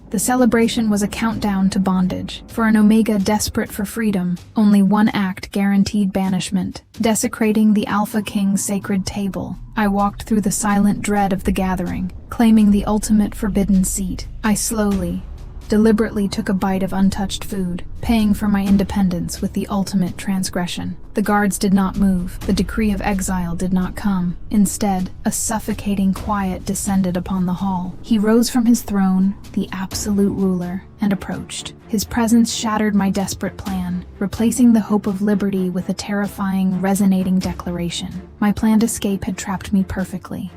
The celebration was a countdown to bondage. For an Omega desperate for freedom, only one act guaranteed banishment: desecrating the Alpha King's sacred table. I walked through the silent dread of the gathering, claiming the ultimate forbidden seat. I deliberately took a bite of untouched food, paying for my independence with the ultimate transgression. The guards did not move. The decree of exile did not come. Instead, a suffocating quiet descended upon the hall. He rose from his throne, the absolute ruler, and approached. His presence shattered my desperate plan, replacing the hope of liberty with a terrifying, resonating declaration. My planned escape had trapped me perfectly.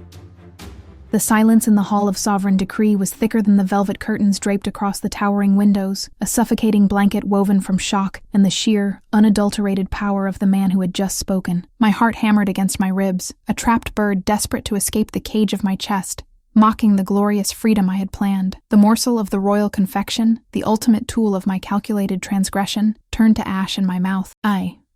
The silence in the Hall of Sovereign Decree was thicker than the velvet curtains draped across the towering windows, a suffocating blanket woven from shock and the sheer, unadulterated power of the man who had just spoken. My heart hammered against my ribs, a trapped bird desperate to escape the cage of my chest, mocking the glorious freedom I had planned. The morsel of the royal confection, the ultimate tool of my calculated transgression, turned to ash in my mouth.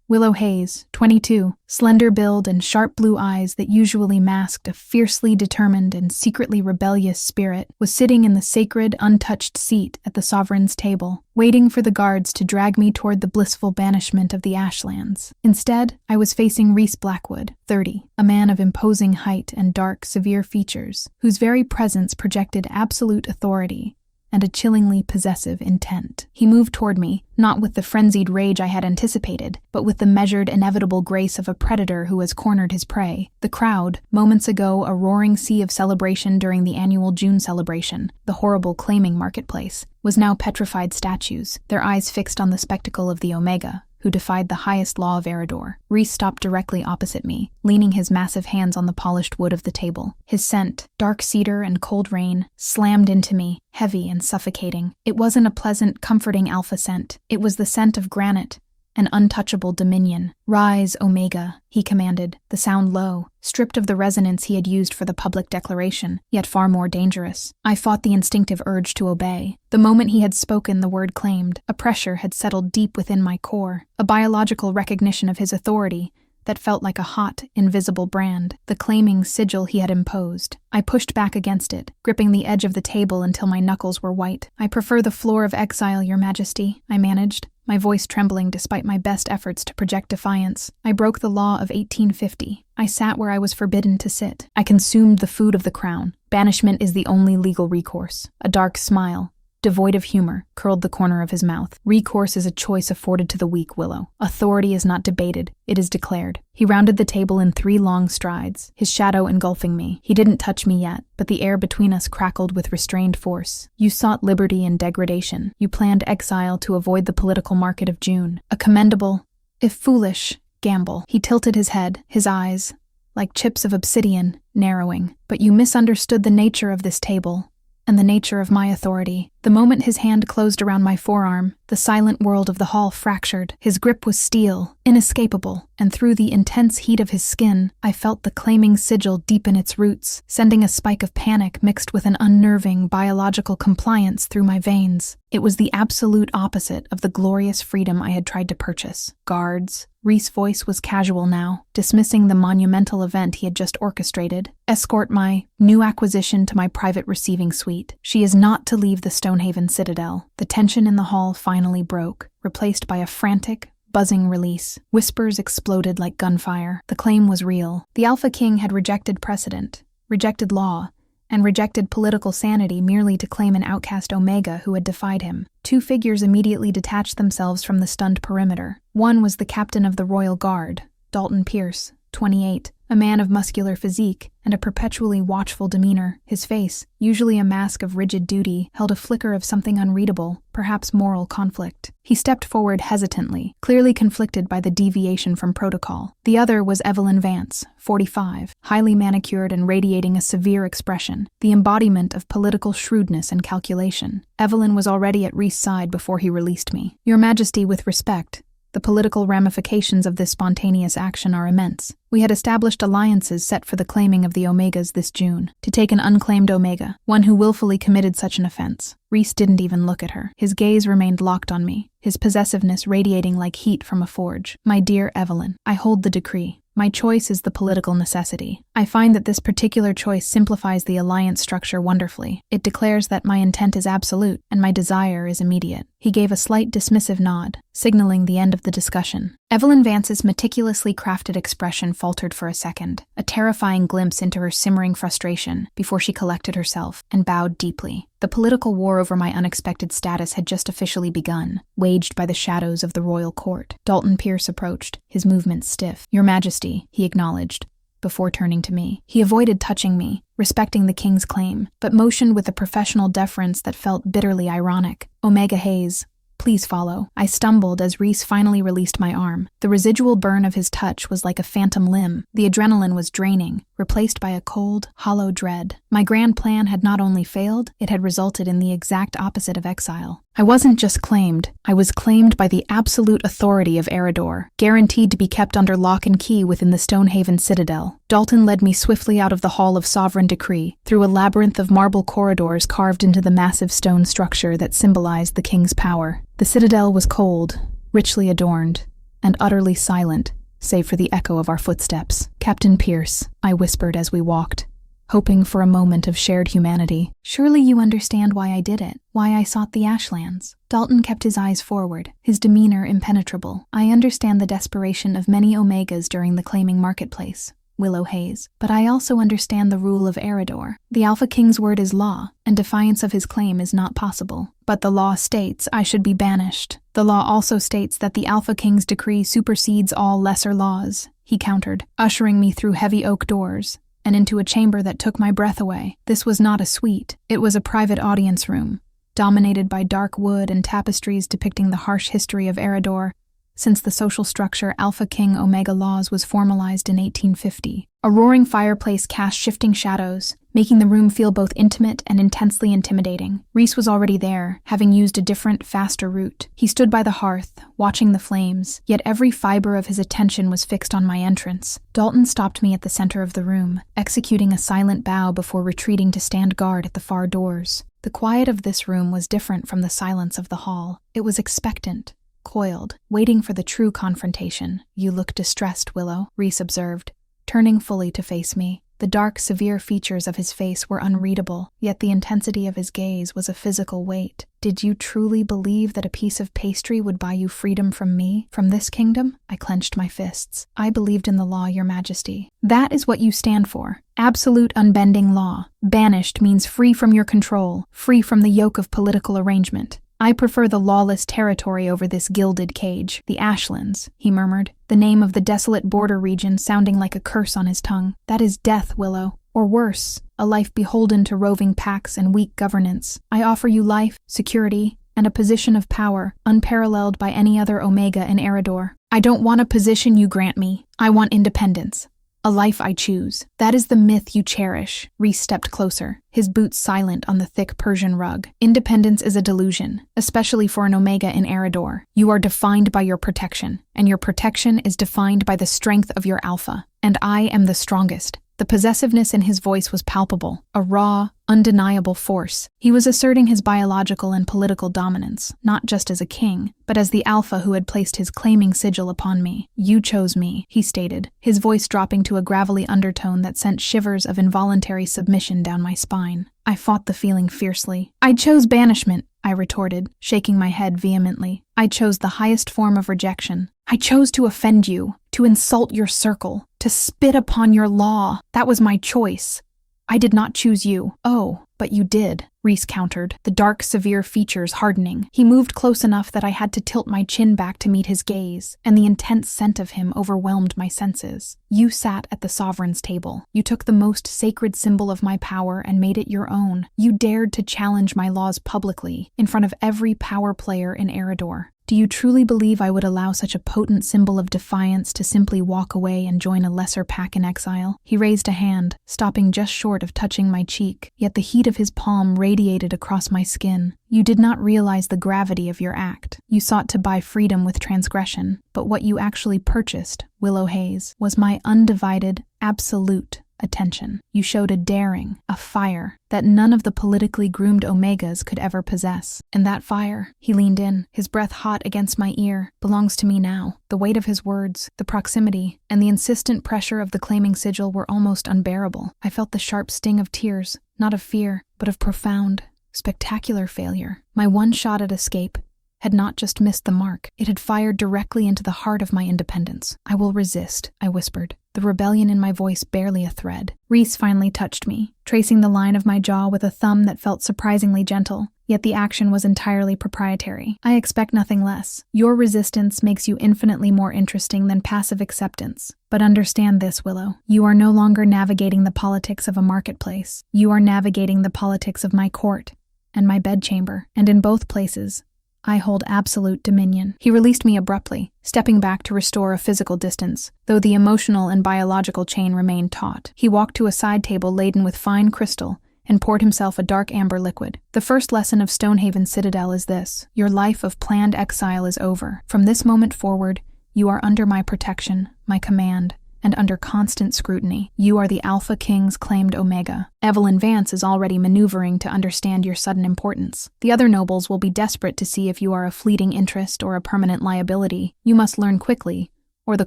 Willow Hayes, 22, slender build and sharp blue eyes that usually masked a fiercely determined and secretly rebellious spirit, was sitting in the sacred, untouched seat at the sovereign's table, waiting for the guards to drag me toward the blissful banishment of the Ashlands. Instead, I was facing Rhys Blackwood, 30, a man of imposing height and dark, severe features, whose very presence projected absolute authority and a chillingly possessive intent. He moved toward me, not with the frenzied rage I had anticipated, but with the measured, inevitable grace of a predator who has cornered his prey. The crowd, moments ago a roaring sea of celebration during the annual June celebration, the horrible claiming marketplace, was now petrified statues, their eyes fixed on the spectacle of the Omega, who defied the highest law of Eridor. Rhys stopped directly opposite me, leaning his massive hands on the polished wood of the table. His scent, dark cedar and cold rain, slammed into me, heavy and suffocating. It wasn't a pleasant, comforting alpha scent. It was the scent of granite, an untouchable dominion. "Rise, Omega," he commanded, the sound low, stripped of the resonance he had used for the public declaration, yet far more dangerous. I fought the instinctive urge to obey. The moment he had spoken the word claimed, a pressure had settled deep within my core, a biological recognition of his authority that felt like a hot, invisible brand, the claiming sigil he had imposed. I pushed back against it, gripping the edge of the table until my knuckles were white. "I prefer the floor of exile, Your Majesty," I managed, my voice trembling despite my best efforts to project defiance. I broke the law of 1850. I sat where I was forbidden to sit. I consumed the food of the crown. Banishment is the only legal recourse. A dark smile, devoid of humor, curled the corner of his mouth. "Recourse is a choice afforded to the weak, Willow. Authority is not debated, it is declared." He rounded the table in 3 long strides, his shadow engulfing me. He didn't touch me yet, but the air between us crackled with restrained force. "You sought liberty and degradation. You planned exile to avoid the political market of June. A commendable, if foolish, gamble." He tilted his head, his eyes, like chips of obsidian, narrowing. "But you misunderstood the nature of this table, and the nature of my authority." The moment his hand closed around my forearm, the silent world of the hall fractured. His grip was steel, inescapable, and through the intense heat of his skin, I felt the claiming sigil deepen its roots, sending a spike of panic mixed with an unnerving biological compliance through my veins. It was the absolute opposite of the glorious freedom I had tried to purchase. "Guards." Rhys' voice was casual now, dismissing the monumental event he had just orchestrated. "Escort my new acquisition to my private receiving suite. She is not to leave the Stonehaven Citadel." The tension in the hall finally broke, replaced by a frantic, buzzing release. Whispers exploded like gunfire. The claim was real. The Alpha King had rejected precedent, rejected law, and rejected political sanity merely to claim an outcast Omega who had defied him. 2 figures immediately detached themselves from the stunned perimeter. One was the captain of the Royal Guard, Dalton Pierce, 28, a man of muscular physique and a perpetually watchful demeanor. His face, usually a mask of rigid duty, held a flicker of something unreadable, perhaps moral conflict. He stepped forward hesitantly, clearly conflicted by the deviation from protocol. The other was Evelyn Vance, 45, highly manicured and radiating a severe expression, the embodiment of political shrewdness and calculation. Evelyn was already at Rhys' side before he released me. "Your Majesty, with respect, the political ramifications of this spontaneous action are immense. We had established alliances set for the claiming of the Omegas this June. To take an unclaimed Omega, one who willfully committed such an offense." Rhys didn't even look at her. His gaze remained locked on me, his possessiveness radiating like heat from a forge. "My dear Evelyn, I hold the decree. My choice is the political necessity. I find that this particular choice simplifies the alliance structure wonderfully. It declares that my intent is absolute and my desire is immediate. He gave a slight dismissive nod, signaling the end of the discussion. Evelyn Vance's meticulously crafted expression faltered for a second, a terrifying glimpse into her simmering frustration before she collected herself and bowed deeply. The political war over my unexpected status had just officially begun, waged by the shadows of the royal court. Dalton Pierce approached, his movements stiff. "Your Majesty," he acknowledged, before turning to me. He avoided touching me, respecting the king's claim, but motioned with a professional deference that felt bitterly ironic. "Omega Hayes, please follow." I stumbled as Rhys finally released my arm. The residual burn of his touch was like a phantom limb. The adrenaline was draining, replaced by a cold, hollow dread. My grand plan had not only failed, it had resulted in the exact opposite of exile. I wasn't just claimed, I was claimed by the absolute authority of Eredor, guaranteed to be kept under lock and key within the Stonehaven Citadel. Dalton led me swiftly out of the Hall of Sovereign Decree, through a labyrinth of marble corridors carved into the massive stone structure that symbolized the king's power. The citadel was cold, richly adorned, and utterly silent, save for the echo of our footsteps. "Captain Pierce," I whispered as we walked, hoping for a moment of shared humanity. "Surely you understand why I did it, why I sought the Ashlands." Dalton kept his eyes forward, his demeanor impenetrable. "I understand the desperation of many Omegas during the claiming marketplace, Willow Hayes, but I also understand the rule of Eredor. The Alpha King's word is law, and defiance of his claim is not possible. But the law states I should be banished. The law also states that the Alpha King's decree supersedes all lesser laws," he countered, ushering me through heavy oak doors and into a chamber that took my breath away. This was not a suite. It was a private audience room, dominated by dark wood and tapestries depicting the harsh history of Eredor since the social structure Alpha King Omega laws was formalized in 1850. A roaring fireplace cast shifting shadows, making the room feel both intimate and intensely intimidating. Rhys was already there, having used a different, faster route. He stood by the hearth, watching the flames, yet every fiber of his attention was fixed on my entrance. Dalton stopped me at the center of the room, executing a silent bow before retreating to stand guard at the far doors. The quiet of this room was different from the silence of the hall. It was expectant, coiled, waiting for the true confrontation. "You look distressed, Willow," Rhys observed, turning fully to face me. The dark, severe features of his face were unreadable, yet the intensity of his gaze was a physical weight. "Did you truly believe that a piece of pastry would buy you freedom from me, from this kingdom?" I clenched my fists. "I believed in the law, Your Majesty." "That is what you stand for. Absolute unbending law. Banished means free from your control, free from the yoke of political arrangement. I prefer the lawless territory over this gilded cage. The Ashlands," he murmured, the name of the desolate border region sounding like a curse on his tongue. "That is death, Willow. Or worse, a life beholden to roving packs and weak governance. I offer you life, security, and a position of power, unparalleled by any other Omega in Eredor. I don't want a position you grant me. I want independence. A life I choose. That is the myth you cherish." Rhys stepped closer, his boots silent on the thick Persian rug. "Independence is a delusion, especially for an Omega in Eredor. You are defined by your protection, and your protection is defined by the strength of your Alpha. And I am the strongest." The possessiveness in his voice was palpable, a raw, undeniable force. He was asserting his biological and political dominance, not just as a king, but as the Alpha who had placed his claiming sigil upon me. "You chose me," he stated, his voice dropping to a gravelly undertone that sent shivers of involuntary submission down my spine. I fought the feeling fiercely. "I chose banishment," I retorted, shaking my head vehemently. "I chose the highest form of rejection. I chose to offend you, to insult your circle, to spit upon your law. That was my choice. I did not choose you." "Oh, but you did," Rhys countered, the dark, severe features hardening. He moved close enough that I had to tilt my chin back to meet his gaze, and the intense scent of him overwhelmed my senses. "You sat at the Sovereign's table. You took the most sacred symbol of my power and made it your own. You dared to challenge my laws publicly, in front of every power player in Eredor. Do you truly believe I would allow such a potent symbol of defiance to simply walk away and join a lesser pack in exile?" He raised a hand, stopping just short of touching my cheek, yet the heat of his palm radiated across my skin. "You did not realize the gravity of your act. You sought to buy freedom with transgression, but what you actually purchased, Willow Hayes, was my undivided, absolute attention. You showed a daring, a fire, that none of the politically groomed Omegas could ever possess. And that fire, he leaned in, his breath hot against my ear, belongs to me now. The weight of his words, the proximity, and the insistent pressure of the claiming sigil were almost unbearable. I felt the sharp sting of tears, not of fear, but of profound, spectacular failure. My one shot at escape had not just missed the mark, it had fired directly into the heart of my independence. I will resist, I whispered, the rebellion in my voice barely a thread. Rhys finally touched me, tracing the line of my jaw with a thumb that felt surprisingly gentle, yet the action was entirely proprietary. I expect nothing less. Your resistance makes you infinitely more interesting than passive acceptance. But understand this, Willow. You are no longer navigating the politics of a marketplace. You are navigating the politics of my court and my bedchamber, and in both places, I hold absolute dominion. He released me abruptly, stepping back to restore a physical distance, though the emotional and biological chain remained taut. He walked to a side table laden with fine crystal and poured himself a dark amber liquid. The first lesson of Stonehaven Citadel is this: your life of planned exile is over. From this moment forward, you are under my protection, my command, and under constant scrutiny. You are the Alpha King's claimed Omega. Evelyn Vance is already maneuvering to understand your sudden importance. The other nobles will be desperate to see if you are a fleeting interest or a permanent liability. You must learn quickly, or the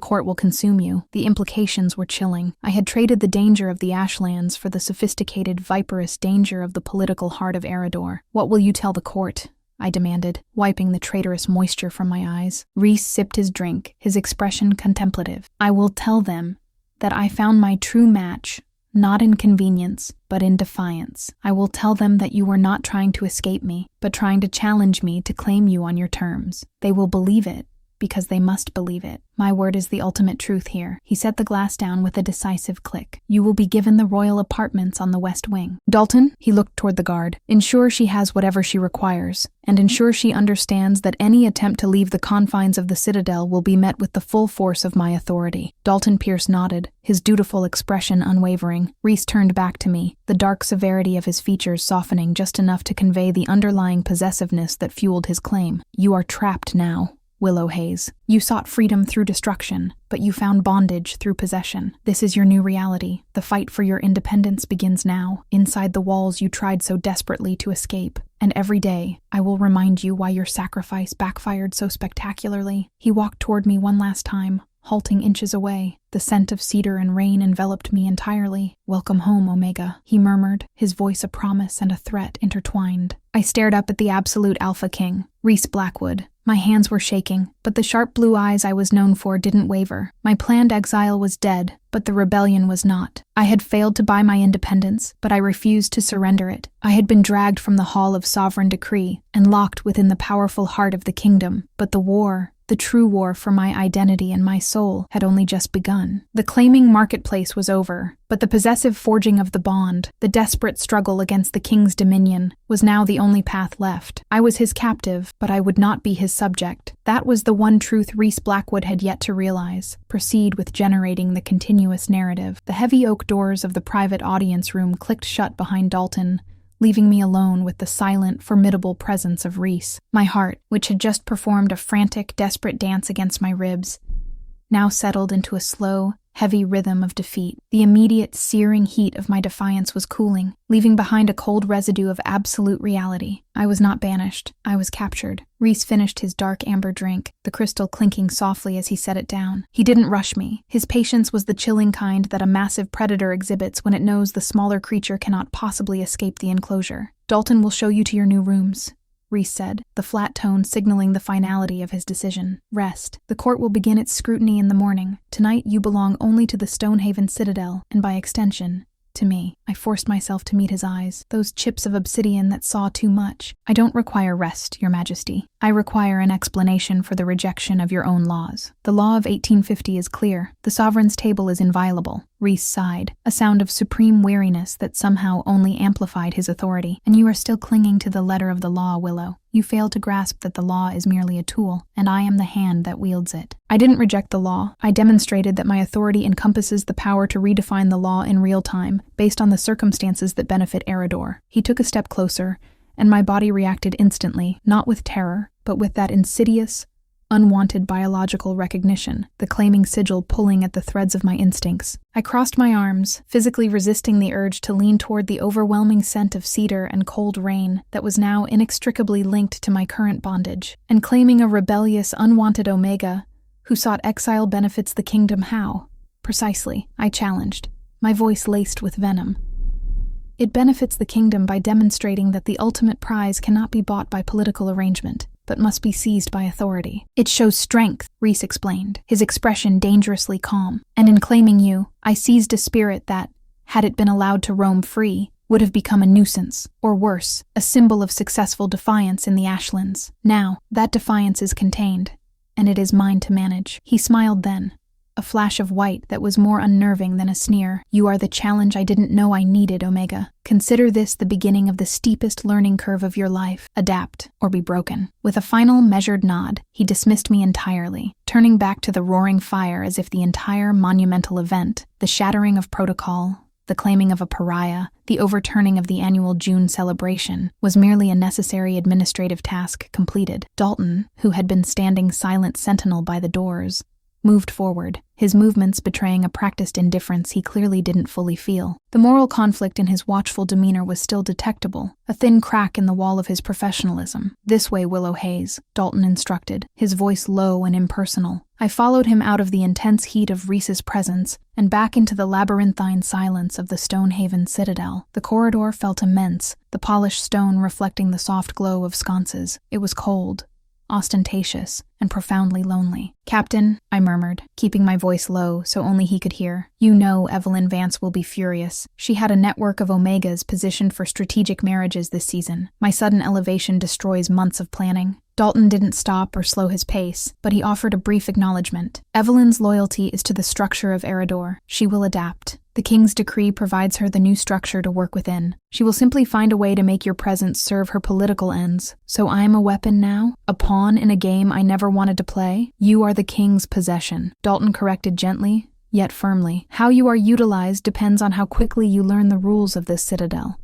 court will consume you. The implications were chilling. I had traded the danger of the Ashlands for the sophisticated, viperous danger of the political heart of Eredor. What will you tell the court? I demanded, wiping the traitorous moisture from my eyes. Rhys sipped his drink, his expression contemplative. I will tell them that I found my true match, not in convenience, but in defiance. I will tell them that you were not trying to escape me, but trying to challenge me to claim you on your terms. They will believe it, because they must believe it. My word is the ultimate truth here. He set the glass down with a decisive click. You will be given the royal apartments on the west wing. Dalton, he looked toward the guard, ensure she has whatever she requires, and ensure she understands that any attempt to leave the confines of the Citadel will be met with the full force of my authority. Dalton Pierce nodded, his dutiful expression unwavering. Rhys turned back to me, the dark severity of his features softening just enough to convey the underlying possessiveness that fueled his claim. You are trapped now, Willow Hayes. You sought freedom through destruction, but you found bondage through possession. This is your new reality. The fight for your independence begins now, inside the walls you tried so desperately to escape. And every day, I will remind you why your sacrifice backfired so spectacularly. He walked toward me one last time, halting inches away. The scent of cedar and rain enveloped me entirely. Welcome home, Omega, he murmured, his voice a promise and a threat intertwined. I stared up at the absolute Alpha King, Rhys Blackwood. My hands were shaking, but the sharp blue eyes I was known for didn't waver. My planned exile was dead, but the rebellion was not. I had failed to buy my independence, but I refused to surrender it. I had been dragged from the Hall of Sovereign Decree and locked within the powerful heart of the kingdom, but the war, the true war for my identity and my soul, had only just begun. The claiming marketplace was over, but the possessive forging of the bond, the desperate struggle against the king's dominion, was now the only path left. I was his captive, but I would not be his subject. That was the one truth Rhys Blackwood had yet to realize. Proceed with generating the continuous narrative. The heavy oak doors of the private audience room clicked shut behind Dalton, leaving me alone with the silent, formidable presence of Rhys. My heart, which had just performed a frantic, desperate dance against my ribs, now settled into a slow, heavy rhythm of defeat. The immediate, searing heat of my defiance was cooling, leaving behind a cold residue of absolute reality. I was not banished. I was captured. Rhys finished his dark amber drink, the crystal clinking softly as he set it down. He didn't rush me. His patience was the chilling kind that a massive predator exhibits when it knows the smaller creature cannot possibly escape the enclosure. Dalton will show you to your new rooms, Rhys said, the flat tone signaling the finality of his decision. Rest. The court will begin its scrutiny in the morning. Tonight you belong only to the Stonehaven Citadel, and by extension, to me. I forced myself to meet his eyes, those chips of obsidian that saw too much. I don't require rest, Your Majesty. I require an explanation for the rejection of your own laws. The law of 1850 is clear. The sovereign's table is inviolable. Rhys sighed, a sound of supreme weariness that somehow only amplified his authority. And you are still clinging to the letter of the law, Willow. You fail to grasp that the law is merely a tool, and I am the hand that wields it. I didn't reject the law. I demonstrated that my authority encompasses the power to redefine the law in real time, based on the circumstances that benefit Eredor. He took a step closer, and my body reacted instantly, not with terror, but with that insidious, unwanted biological recognition, the claiming sigil pulling at the threads of my instincts. I crossed my arms, physically resisting the urge to lean toward the overwhelming scent of cedar and cold rain that was now inextricably linked to my current bondage, and claiming a rebellious, unwanted Omega who sought exile benefits the kingdom how? Precisely, I challenged, my voice laced with venom. It benefits the kingdom by demonstrating that the ultimate prize cannot be bought by political arrangement, but must be seized by authority. It shows strength, Rhys explained, his expression dangerously calm. And in claiming you, I seized a spirit that, had it been allowed to roam free, would have become a nuisance, or worse, a symbol of successful defiance in the Ashlands. Now, that defiance is contained, and it is mine to manage. He smiled then, a flash of white that was more unnerving than a sneer. You are the challenge I didn't know I needed, Omega. Consider this the beginning of the steepest learning curve of your life. Adapt, or be broken. With a final, measured nod, he dismissed me entirely, turning back to the roaring fire as if the entire monumental event, the shattering of protocol, the claiming of a pariah, the overturning of the annual June celebration, was merely a necessary administrative task completed. Dalton, who had been standing silent sentinel by the doors, moved forward, his movements betraying a practiced indifference he clearly didn't fully feel. The moral conflict in his watchful demeanor was still detectable, a thin crack in the wall of his professionalism. This way, Willow Hayes, Dalton instructed, his voice low and impersonal. I followed him out of the intense heat of Rhys's presence and back into the labyrinthine silence of the Stonehaven citadel. The corridor felt immense, the polished stone reflecting the soft glow of sconces. It was cold, ostentatious, and profoundly lonely. Captain, I murmured, keeping my voice low so only he could hear. You know Evelyn Vance will be furious. She had a network of Omegas positioned for strategic marriages this season. My sudden elevation destroys months of planning. Dalton didn't stop or slow his pace, but he offered a brief acknowledgement. Evelyn's loyalty is to the structure of Eredor. She will adapt. The king's decree provides her the new structure to work within. She will simply find a way to make your presence serve her political ends. So I'm a weapon now? A pawn in a game I never wanted to play? You are the king's possession. Dalton corrected gently, yet firmly. How you are utilized depends on how quickly you learn the rules of this citadel.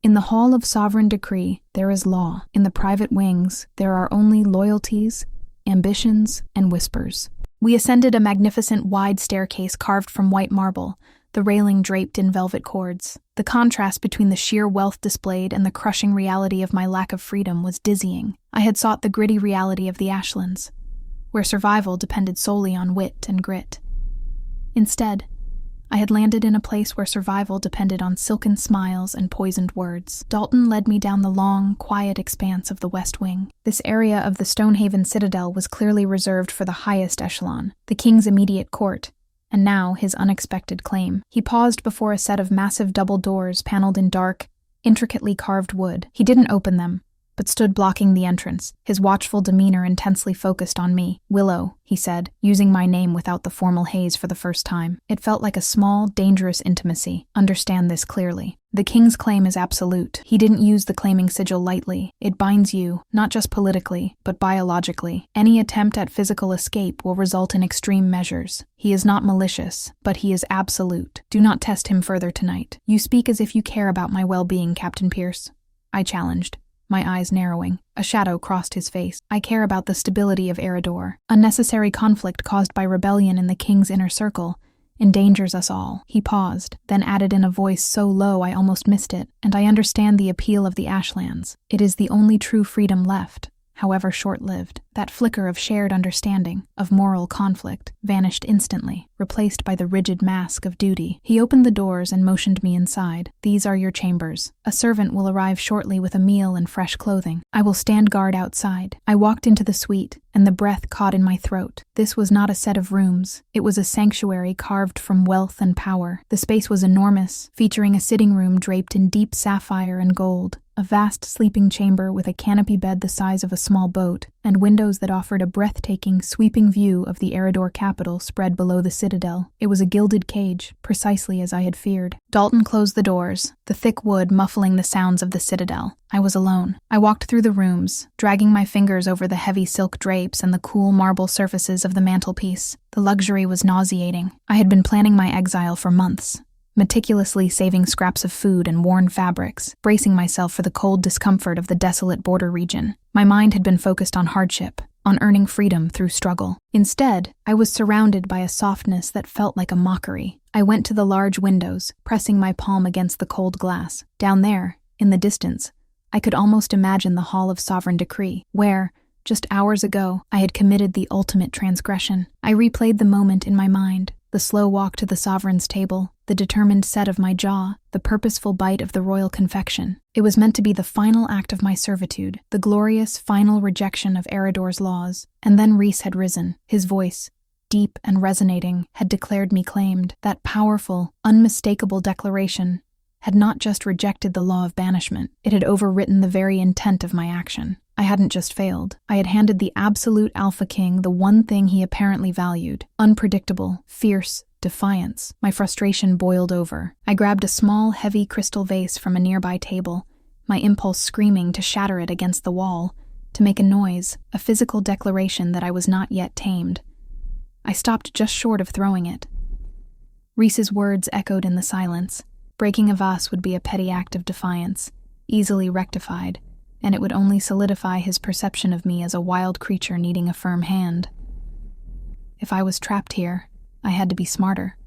In the hall of sovereign decree, there is law. In the private wings, there are only loyalties, ambitions, and whispers. We ascended a magnificent wide staircase carved from white marble, the railing draped in velvet cords. The contrast between the sheer wealth displayed and the crushing reality of my lack of freedom was dizzying. I had sought the gritty reality of the Ashlands, where survival depended solely on wit and grit. Instead, I had landed in a place where survival depended on silken smiles and poisoned words. Dalton led me down the long, quiet expanse of the West Wing. This area of the Stonehaven citadel was clearly reserved for the highest echelon, the king's immediate court, and now his unexpected claim. He paused before a set of massive double doors paneled in dark, intricately carved wood. He didn't open them, but stood blocking the entrance, his watchful demeanor intensely focused on me. Willow, he said, using my name without the formal haze for the first time. It felt like a small, dangerous intimacy. Understand this clearly. The king's claim is absolute. He didn't use the claiming sigil lightly. It binds you, not just politically, but biologically. Any attempt at physical escape will result in extreme measures. He is not malicious, but he is absolute. Do not test him further tonight. You speak as if you care about my well-being, Captain Pierce, I challenged, my eyes narrowing. A shadow crossed his face. I care about the stability of Eredor. Unnecessary conflict caused by rebellion in the king's inner circle endangers us all. He paused, then added in a voice so low I almost missed it, and I understand the appeal of the Ashlands. It is the only true freedom left, however short-lived. That flicker of shared understanding, of moral conflict, vanished instantly, replaced by the rigid mask of duty. He opened the doors and motioned me inside. These are your chambers. A servant will arrive shortly with a meal and fresh clothing. I will stand guard outside. I walked into the suite, and the breath caught in my throat. This was not a set of rooms. It was a sanctuary carved from wealth and power. The space was enormous, featuring a sitting room draped in deep sapphire and gold, a vast sleeping chamber with a canopy bed the size of a small boat, and windows that offered a breathtaking, sweeping view of the Eredor capital spread below the citadel. It was a gilded cage, precisely as I had feared. Dalton closed the doors, the thick wood muffling the sounds of the citadel. I was alone. I walked through the rooms, dragging my fingers over the heavy silk drapes and the cool marble surfaces of the mantelpiece. The luxury was nauseating. I had been planning my exile for months, meticulously saving scraps of food and worn fabrics, bracing myself for the cold discomfort of the desolate border region. My mind had been focused on hardship, on earning freedom through struggle. Instead, I was surrounded by a softness that felt like a mockery. I went to the large windows, pressing my palm against the cold glass. Down there, in the distance, I could almost imagine the Hall of Sovereign Decree, where, just hours ago, I had committed the ultimate transgression. I replayed the moment in my mind, the slow walk to the sovereign's table, the determined set of my jaw, the purposeful bite of the royal confection. It was meant to be the final act of my servitude, the glorious final rejection of Eredor's laws. And then Rhys had risen. His voice, deep and resonating, had declared me claimed. That powerful, unmistakable declaration had not just rejected the law of banishment, it had overwritten the very intent of my action. I hadn't just failed. I had handed the absolute Alpha King the one thing he apparently valued: unpredictable, fierce defiance. My frustration boiled over. I grabbed a small, heavy crystal vase from a nearby table, my impulse screaming to shatter it against the wall, to make a noise, a physical declaration that I was not yet tamed. I stopped just short of throwing it. Rhys's words echoed in the silence. Breaking a vase would be a petty act of defiance, easily rectified, and it would only solidify his perception of me as a wild creature needing a firm hand. If I was trapped here, I had to be smarter.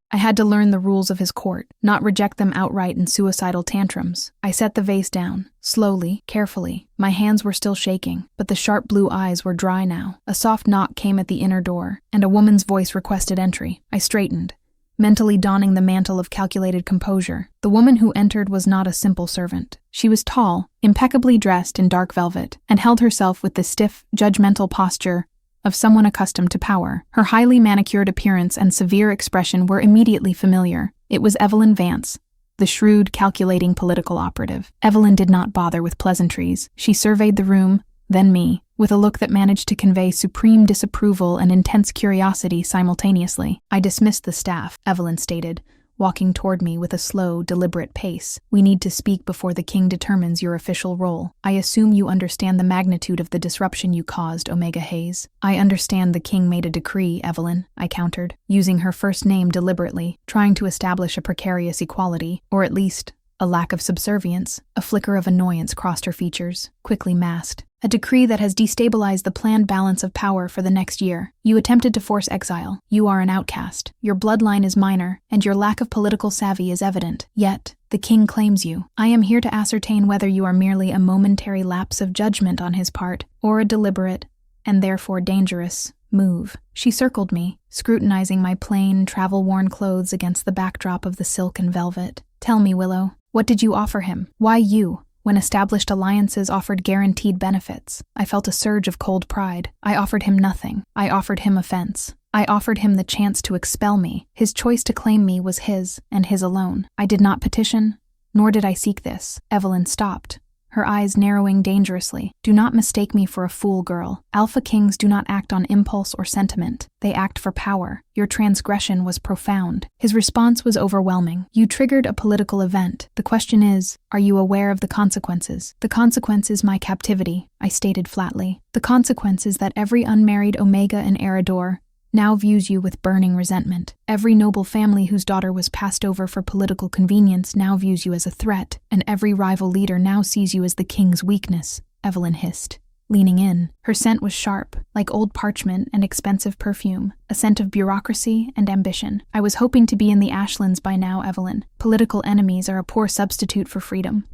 I had to learn the rules of his court, not reject them outright in suicidal tantrums. I set the vase down, slowly, carefully. My hands were still shaking, but the sharp blue eyes were dry now. A soft knock came at the inner door, and a woman's voice requested entry. I straightened, mentally donning the mantle of calculated composure. The woman who entered was not a simple servant. She was tall, impeccably dressed in dark velvet, and held herself with the stiff, judgmental posture of someone accustomed to power. Her highly manicured appearance and severe expression were immediately familiar. It was Evelyn Vance, the shrewd, calculating political operative. Evelyn did not bother with pleasantries. She surveyed the room, then me, with a look that managed to convey supreme disapproval and intense curiosity simultaneously. "I dismissed the staff," Evelyn stated, walking toward me with a slow, deliberate pace. "We need to speak before the king determines your official role. I assume you understand the magnitude of the disruption you caused, Omega Hayes." "I understand the king made a decree, Evelyn," I countered, using her first name deliberately, trying to establish a precarious equality, or at least a lack of subservience. A flicker of annoyance crossed her features, quickly masked. "A decree that has destabilized the planned balance of power for the next year. You attempted to force exile. You are an outcast. Your bloodline is minor, and your lack of political savvy is evident. Yet, the king claims you. I am here to ascertain whether you are merely a momentary lapse of judgment on his part, or a deliberate, and therefore dangerous, move." She circled me, scrutinizing my plain, travel-worn clothes against the backdrop of the silk and velvet. "Tell me, Willow, what did you offer him? Why you, when established alliances offered guaranteed benefits?" I felt a surge of cold pride. I offered him nothing. I offered him offense. I offered him the chance to expel me. His choice to claim me was his, and his alone. I did not petition, nor did I seek this. Evelyn stopped, her eyes narrowing dangerously. "Do not mistake me for a fool, girl. Alpha Kings do not act on impulse or sentiment. They act for power. Your transgression was profound." His response was overwhelming. "You triggered a political event. The question is, are you aware of the consequences?" "The consequence is my captivity," I stated flatly. "The consequence is that every unmarried Omega in Eredor now views you with burning resentment. Every noble family whose daughter was passed over for political convenience now views you as a threat, and every rival leader now sees you as the king's weakness," Evelyn hissed, leaning in. Her scent was sharp, like old parchment and expensive perfume, a scent of bureaucracy and ambition. "I was hoping to be in the Ashlands by now, Evelyn. Political enemies are a poor substitute for freedom.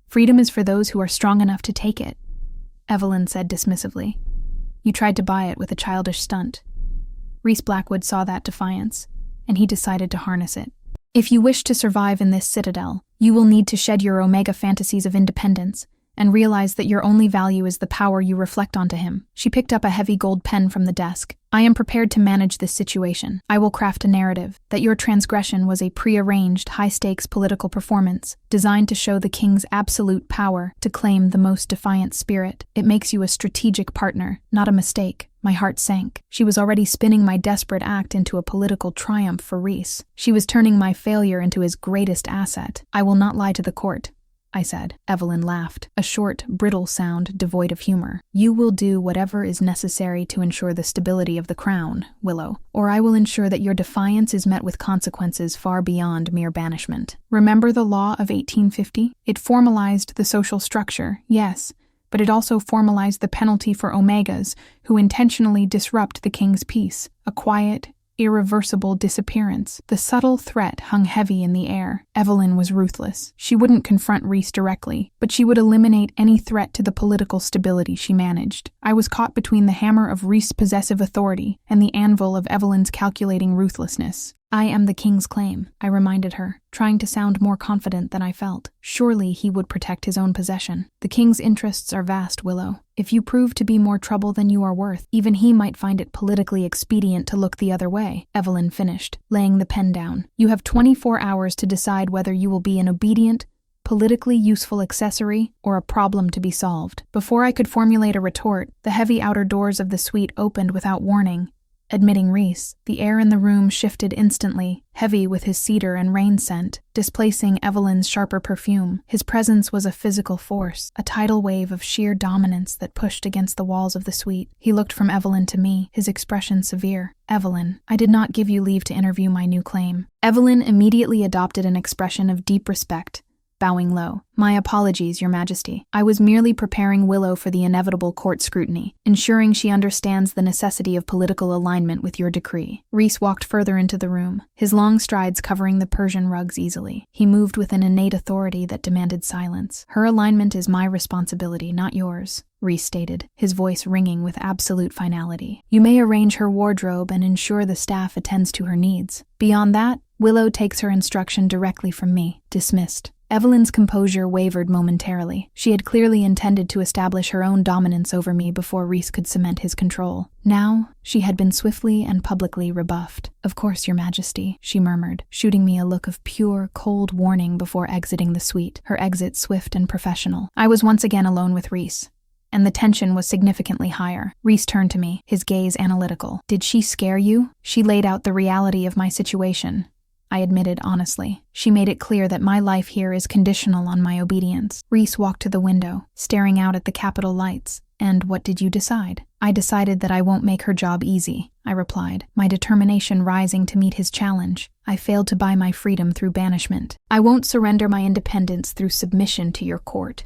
Freedom is for those who are strong enough to take it," Evelyn said dismissively. "You tried to buy it with a childish stunt." Rhys Blackwood saw that defiance, and he decided to harness it. "If you wish to survive in this citadel, you will need to shed your Omega fantasies of independence and realize that your only value is the power you reflect onto him." She picked up a heavy gold pen from the desk. "I am prepared to manage this situation. I will craft a narrative that your transgression was a pre-arranged, high-stakes political performance designed to show the king's absolute power to claim the most defiant spirit. It makes you a strategic partner, not a mistake." My heart sank. She was already spinning my desperate act into a political triumph for Rhys. She was turning my failure into his greatest asset. "I will not lie to the court," I said. Evelyn laughed, a short, brittle sound devoid of humor. "You will do whatever is necessary to ensure the stability of the crown, Willow, or I will ensure that your defiance is met with consequences far beyond mere banishment. Remember the law of 1850? It formalized the social structure, yes, but it also formalized the penalty for Omegas who intentionally disrupt the king's peace, a quiet, irreversible disappearance. The subtle threat hung heavy in the air. Evelyn was ruthless. She wouldn't confront Rhys directly, but she would eliminate any threat to the political stability she managed. I was caught between the hammer of Rhys' possessive authority and the anvil of Evelyn's calculating ruthlessness. I am the king's claim, I reminded her, trying to sound more confident than I felt. Surely he would protect his own possession. The king's interests are vast, Willow. If you prove to be more trouble than you are worth, even he might find it politically expedient to look the other way, Evelyn finished, laying the pen down. You have 24 hours to decide whether you will be an obedient, politically useful accessory or a problem to be solved. Before I could formulate a retort, the heavy outer doors of the suite opened without warning, admitting Rhys. The air in the room shifted instantly, heavy with his cedar and rain scent, displacing Evelyn's sharper perfume. His presence was a physical force, a tidal wave of sheer dominance that pushed against the walls of the suite. He looked from Evelyn to me, his expression severe. Evelyn, I did not give you leave to interview my new claim. Evelyn immediately adopted an expression of deep respect, bowing low. My apologies, Your Majesty. I was merely preparing Willow for the inevitable court scrutiny, ensuring she understands the necessity of political alignment with your decree. Rhys walked further into the room, his long strides covering the Persian rugs easily. He moved with an innate authority that demanded silence. Her alignment is my responsibility, not yours, Rhys stated, his voice ringing with absolute finality. You may arrange her wardrobe and ensure the staff attends to her needs. Beyond that, Willow takes her instruction directly from me. Dismissed. Evelyn's composure wavered momentarily. She had clearly intended to establish her own dominance over me before Rhys could cement his control. Now, she had been swiftly and publicly rebuffed. Of course, Your Majesty, she murmured, shooting me a look of pure, cold warning before exiting the suite, her exit swift and professional. I was once again alone with Rhys, and the tension was significantly higher. Rhys turned to me, his gaze analytical. Did she scare you? She laid out the reality of my situation, I admitted honestly. She made it clear that my life here is conditional on my obedience. Rhys walked to the window, staring out at the Capitol lights. And what did you decide? I decided that I won't make her job easy, I replied, my determination rising to meet his challenge. I failed to buy my freedom through banishment. I won't surrender my independence through submission to your court.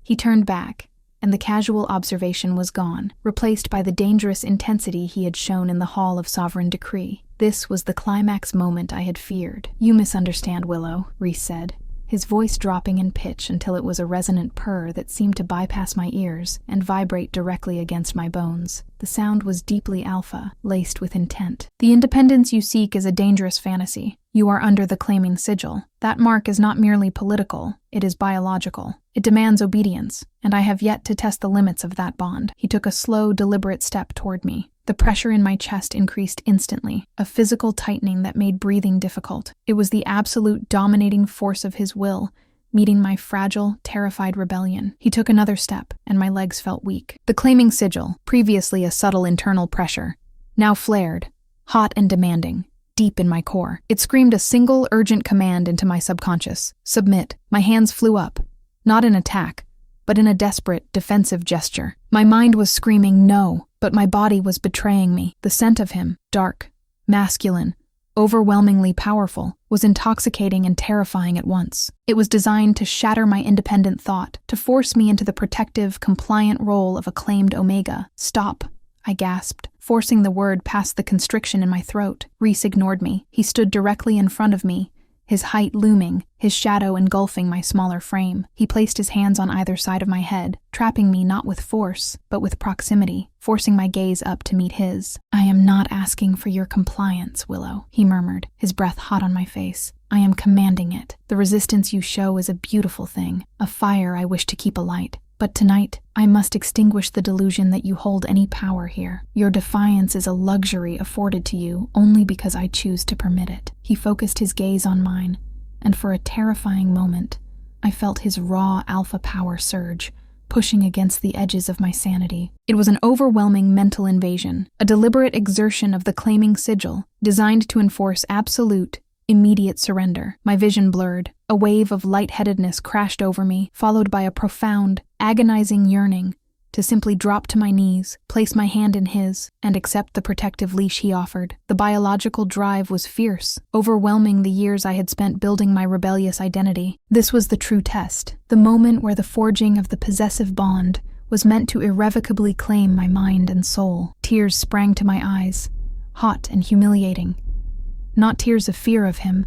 He turned back, and the casual observation was gone, replaced by the dangerous intensity he had shown in the Hall of Sovereign Decree. This was the climax moment I had feared. You misunderstand, Willow, Rhys said, his voice dropping in pitch until it was a resonant purr that seemed to bypass my ears and vibrate directly against my bones. The sound was deeply alpha, laced with intent. The independence you seek is a dangerous fantasy. You are under the claiming sigil. That mark is not merely political, it is biological. It demands obedience, and I have yet to test the limits of that bond. He took a slow, deliberate step toward me. The pressure in my chest increased instantly, a physical tightening that made breathing difficult. It was the absolute dominating force of his will, meeting my fragile, terrified rebellion. He took another step, and my legs felt weak. The claiming sigil, previously a subtle internal pressure, now flared, hot and demanding, deep in my core. It screamed a single, urgent command into my subconscious. Submit. My hands flew up, not in attack, but in a desperate, defensive gesture. My mind was screaming no, but my body was betraying me. The scent of him, dark, masculine, overwhelmingly powerful, was intoxicating and terrifying at once. It was designed to shatter my independent thought, to force me into the protective, compliant role of a claimed Omega. Stop, I gasped, forcing the word past the constriction in my throat. Rhys ignored me. He stood directly in front of me, his height looming, his shadow engulfing my smaller frame. He placed his hands on either side of my head, trapping me not with force, but with proximity, forcing my gaze up to meet his. I am not asking for your compliance, Willow, he murmured, his breath hot on my face. I am commanding it. The resistance you show is a beautiful thing, a fire I wish to keep alight. But tonight, I must extinguish the delusion that you hold any power here. Your defiance is a luxury afforded to you only because I choose to permit it. He focused his gaze on mine, and for a terrifying moment, I felt his raw alpha power surge, pushing against the edges of my sanity. It was an overwhelming mental invasion, a deliberate exertion of the claiming sigil, designed to enforce absolute, immediate surrender. My vision blurred. A wave of lightheadedness crashed over me, followed by a profound, agonizing yearning, to simply drop to my knees, place my hand in his, and accept the protective leash he offered. The biological drive was fierce, overwhelming the years I had spent building my rebellious identity. This was the true test, the moment where the forging of the possessive bond was meant to irrevocably claim my mind and soul. Tears sprang to my eyes, hot and humiliating. Not tears of fear of him,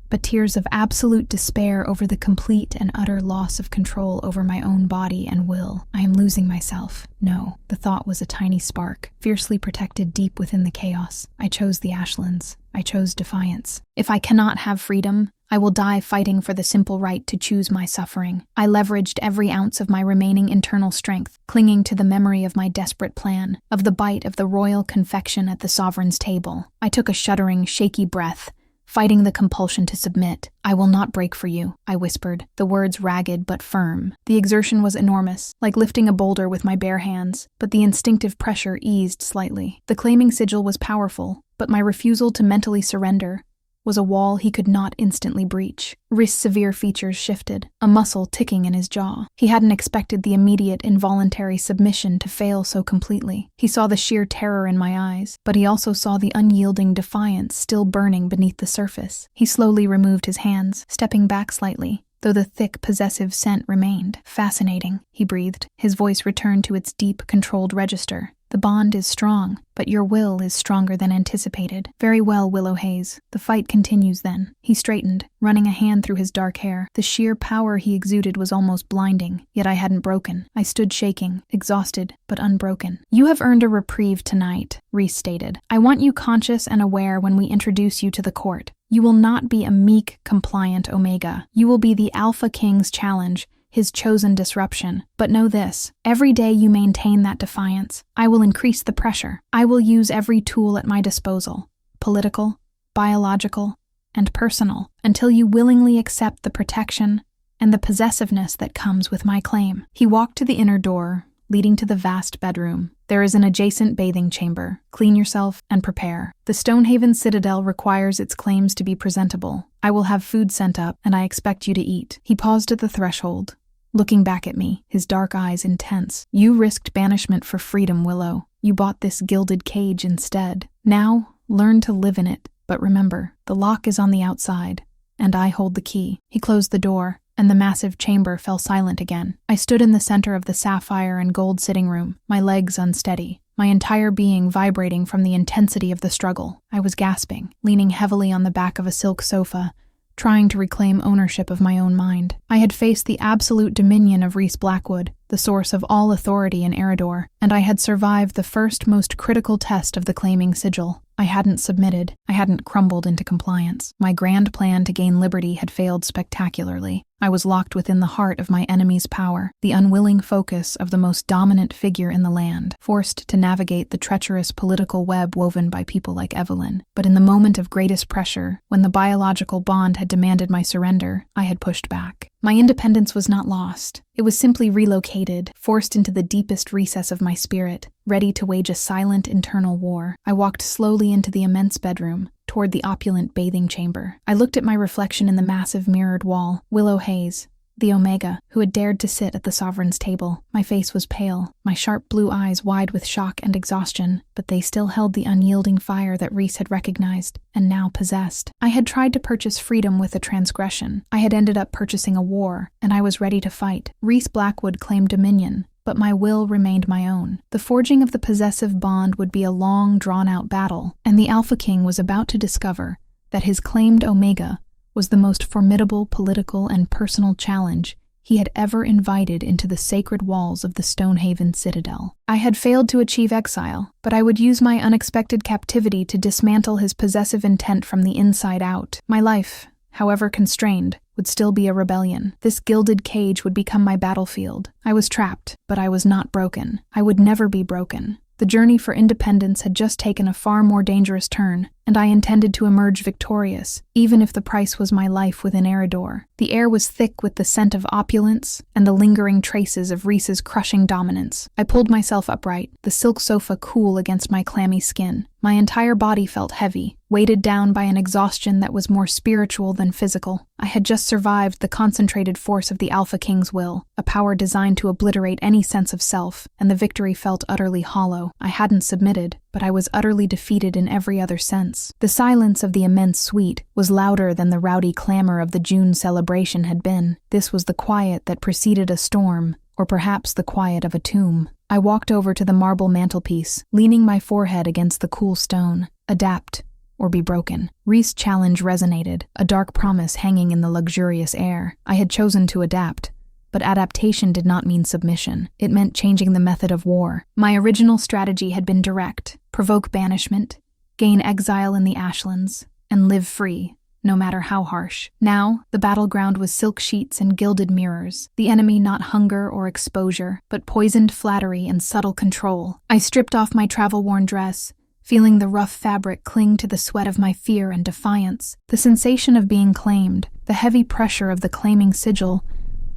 but tears of absolute despair over the complete and utter loss of control over my own body and will. I am losing myself. No, the thought was a tiny spark, fiercely protected deep within the chaos. I chose the Ashlands. I chose defiance. If I cannot have freedom, I will die fighting for the simple right to choose my suffering. I leveraged every ounce of my remaining internal strength, clinging to the memory of my desperate plan, of the bite of the royal confection at the sovereign's table. I took a shuddering, shaky breath, fighting the compulsion to submit. "I will not break for you," I whispered, the words ragged but firm. The exertion was enormous, like lifting a boulder with my bare hands, but the instinctive pressure eased slightly. The claiming sigil was powerful, but my refusal to mentally surrender was a wall he could not instantly breach. Rhys' severe features shifted, a muscle ticking in his jaw. He hadn't expected the immediate, involuntary submission to fail so completely. He saw the sheer terror in my eyes, but he also saw the unyielding defiance still burning beneath the surface. He slowly removed his hands, stepping back slightly, though the thick, possessive scent remained. "Fascinating," he breathed. His voice returned to its deep, controlled register. "The bond is strong, but your will is stronger than anticipated." "Very well, Willow Hayes. The fight continues then." He straightened, running a hand through his dark hair. The sheer power he exuded was almost blinding, yet I hadn't broken. I stood shaking, exhausted, but unbroken. "You have earned a reprieve tonight," Rhys stated. "I want you conscious and aware when we introduce you to the court. You will not be a meek, compliant Omega. You will be the Alpha King's challenge, his chosen disruption. But know this, every day you maintain that defiance, I will increase the pressure. I will use every tool at my disposal, political, biological, and personal, until you willingly accept the protection and the possessiveness that comes with my claim." He walked to the inner door, leading to the vast bedroom. "There is an adjacent bathing chamber. Clean yourself and prepare. The Stonehaven Citadel requires its claims to be presentable. I will have food sent up, and I expect you to eat." He paused at the threshold, looking back at me, his dark eyes intense. "You risked banishment for freedom, Willow. You bought this gilded cage instead. Now, learn to live in it. But remember, the lock is on the outside, and I hold the key." He closed the door, and the massive chamber fell silent again. I stood in the center of the sapphire and gold sitting room, my legs unsteady, my entire being vibrating from the intensity of the struggle. I was gasping, leaning heavily on the back of a silk sofa, trying to reclaim ownership of my own mind. I had faced the absolute dominion of Rhys Blackwood, the source of all authority in Eredor, and I had survived the first most critical test of the claiming sigil. I hadn't submitted. I hadn't crumbled into compliance. My grand plan to gain liberty had failed spectacularly. I was locked within the heart of my enemy's power, the unwilling focus of the most dominant figure in the land, forced to navigate the treacherous political web woven by people like Evelyn. But in the moment of greatest pressure, when the biological bond had demanded my surrender, I had pushed back. My independence was not lost. It was simply relocated, forced into the deepest recess of my spirit, ready to wage a silent internal war. I walked slowly into the immense bedroom, toward the opulent bathing chamber. I looked at my reflection in the massive mirrored wall. Willow Hayes, the Omega, who had dared to sit at the Sovereign's table. My face was pale, my sharp blue eyes wide with shock and exhaustion, but they still held the unyielding fire that Rhys had recognized, and now possessed. I had tried to purchase freedom with a transgression. I had ended up purchasing a war, and I was ready to fight. Rhys Blackwood claimed dominion, but my will remained my own. The forging of the possessive bond would be a long, drawn-out battle, and the Alpha King was about to discover that his claimed Omega was the most formidable political and personal challenge he had ever invited into the sacred walls of the Stonehaven Citadel. I had failed to achieve exile, but I would use my unexpected captivity to dismantle his possessive intent from the inside out. My life, however constrained, would still be a rebellion. This gilded cage would become my battlefield. I was trapped, but I was not broken. I would never be broken. The journey for independence had just taken a far more dangerous turn, and I intended to emerge victorious, even if the price was my life within Eredor. The air was thick with the scent of opulence and the lingering traces of Rhys's crushing dominance. I pulled myself upright, the silk sofa cool against my clammy skin. My entire body felt heavy, weighted down by an exhaustion that was more spiritual than physical. I had just survived the concentrated force of the Alpha King's will, a power designed to obliterate any sense of self, and the victory felt utterly hollow. I hadn't submitted, but I was utterly defeated in every other sense. The silence of the immense suite was louder than the rowdy clamor of the June celebration had been. This was the quiet that preceded a storm, or perhaps the quiet of a tomb. I walked over to the marble mantelpiece, leaning my forehead against the cool stone. Adapt, or be broken. Rhys' challenge resonated, a dark promise hanging in the luxurious air. I had chosen to adapt, but adaptation did not mean submission. It meant changing the method of war. My original strategy had been direct: provoke banishment, gain exile in the Ashlands, and live free, no matter how harsh. Now, the battleground was silk sheets and gilded mirrors, the enemy not hunger or exposure, but poisoned flattery and subtle control. I stripped off my travel-worn dress, feeling the rough fabric cling to the sweat of my fear and defiance. The sensation of being claimed, the heavy pressure of the claiming sigil,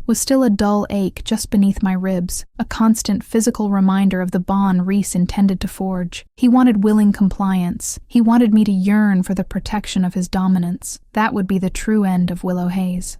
was still a dull ache just beneath my ribs, a constant physical reminder of the bond Rhys intended to forge. He wanted willing compliance. He wanted me to yearn for the protection of his dominance. That would be the true end of Willow Hayes.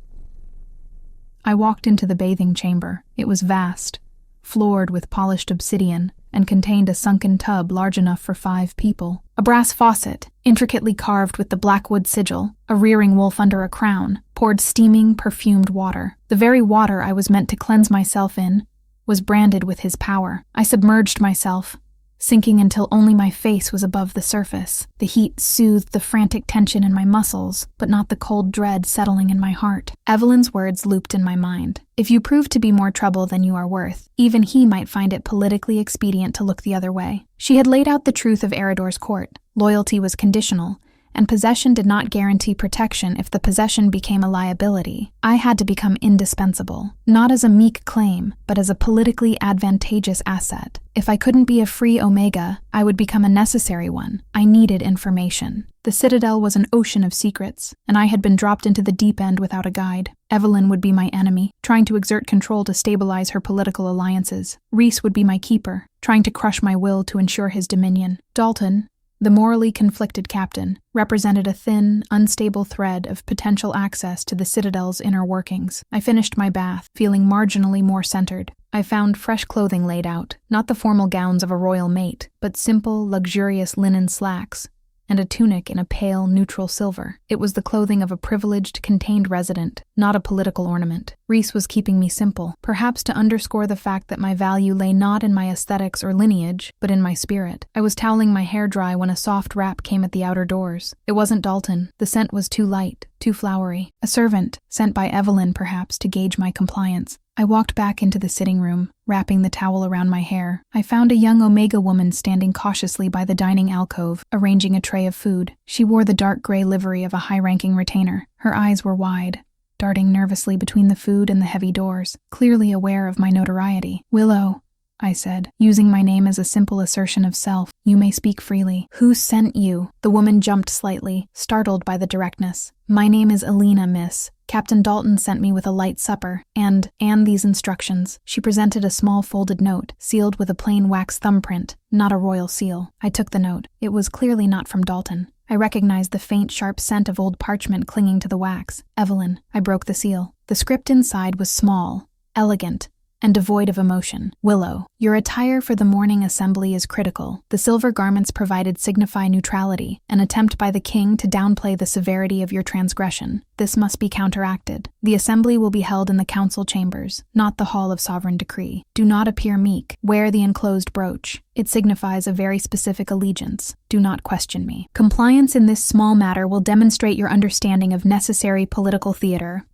I walked into the bathing chamber. It was vast, floored with polished obsidian, and contained a sunken tub large enough for 5 people. A brass faucet, intricately carved with the Blackwood sigil, a rearing wolf under a crown, poured steaming, perfumed water. The very water I was meant to cleanse myself in was branded with his power. I submerged myself, sinking until only my face was above the surface. The heat soothed the frantic tension in my muscles, but not the cold dread settling in my heart. Evelyn's words looped in my mind. If you prove to be more trouble than you are worth, even he might find it politically expedient to look the other way. She had laid out the truth of Eredor's court. Loyalty was conditional, and possession did not guarantee protection if the possession became a liability. I had to become indispensable, not as a meek claim, but as a politically advantageous asset. If I couldn't be a free Omega, I would become a necessary one. I needed information. The Citadel was an ocean of secrets, and I had been dropped into the deep end without a guide. Evelyn would be my enemy, trying to exert control to stabilize her political alliances. Rhys would be my keeper, trying to crush my will to ensure his dominion. Dalton, the morally conflicted captain, represented a thin, unstable thread of potential access to the Citadel's inner workings. I finished my bath, feeling marginally more centered. I found fresh clothing laid out, not the formal gowns of a royal mate, but simple, luxurious linen slacks, and a tunic in a pale, neutral silver. It was the clothing of a privileged, contained resident, not a political ornament. Rhys was keeping me simple, perhaps to underscore the fact that my value lay not in my aesthetics or lineage, but in my spirit. I was toweling my hair dry when a soft rap came at the outer doors. It wasn't Dalton. The scent was too light, too flowery. A servant, sent by Evelyn perhaps to gauge my compliance. I walked back into the sitting room, wrapping the towel around my hair. I found a young Omega woman standing cautiously by the dining alcove, arranging a tray of food. She wore the dark gray livery of a high-ranking retainer. Her eyes were wide, darting nervously between the food and the heavy doors, clearly aware of my notoriety. "Willow," I said, using my name as a simple assertion of self. "You may speak freely." "Who sent you?" The woman jumped slightly, startled by the directness. "My name is Alina, miss. Captain Dalton sent me with a light supper, and these instructions." She presented a small folded note, sealed with a plain wax thumbprint, not a royal seal. I took the note. It was clearly not from Dalton. I recognized the faint, sharp scent of old parchment clinging to the wax. "Evelyn." I broke the seal. The script inside was small, elegant, and devoid of emotion. "Willow, your attire for the morning assembly is critical. The silver garments provided signify neutrality, an attempt by the king to downplay the severity of your transgression. This must be counteracted. The assembly will be held in the council chambers, not the hall of sovereign decree. Do not appear meek. Wear the enclosed brooch. It signifies a very specific allegiance. Do not question me. Compliance in this small matter will demonstrate your understanding of necessary political theater.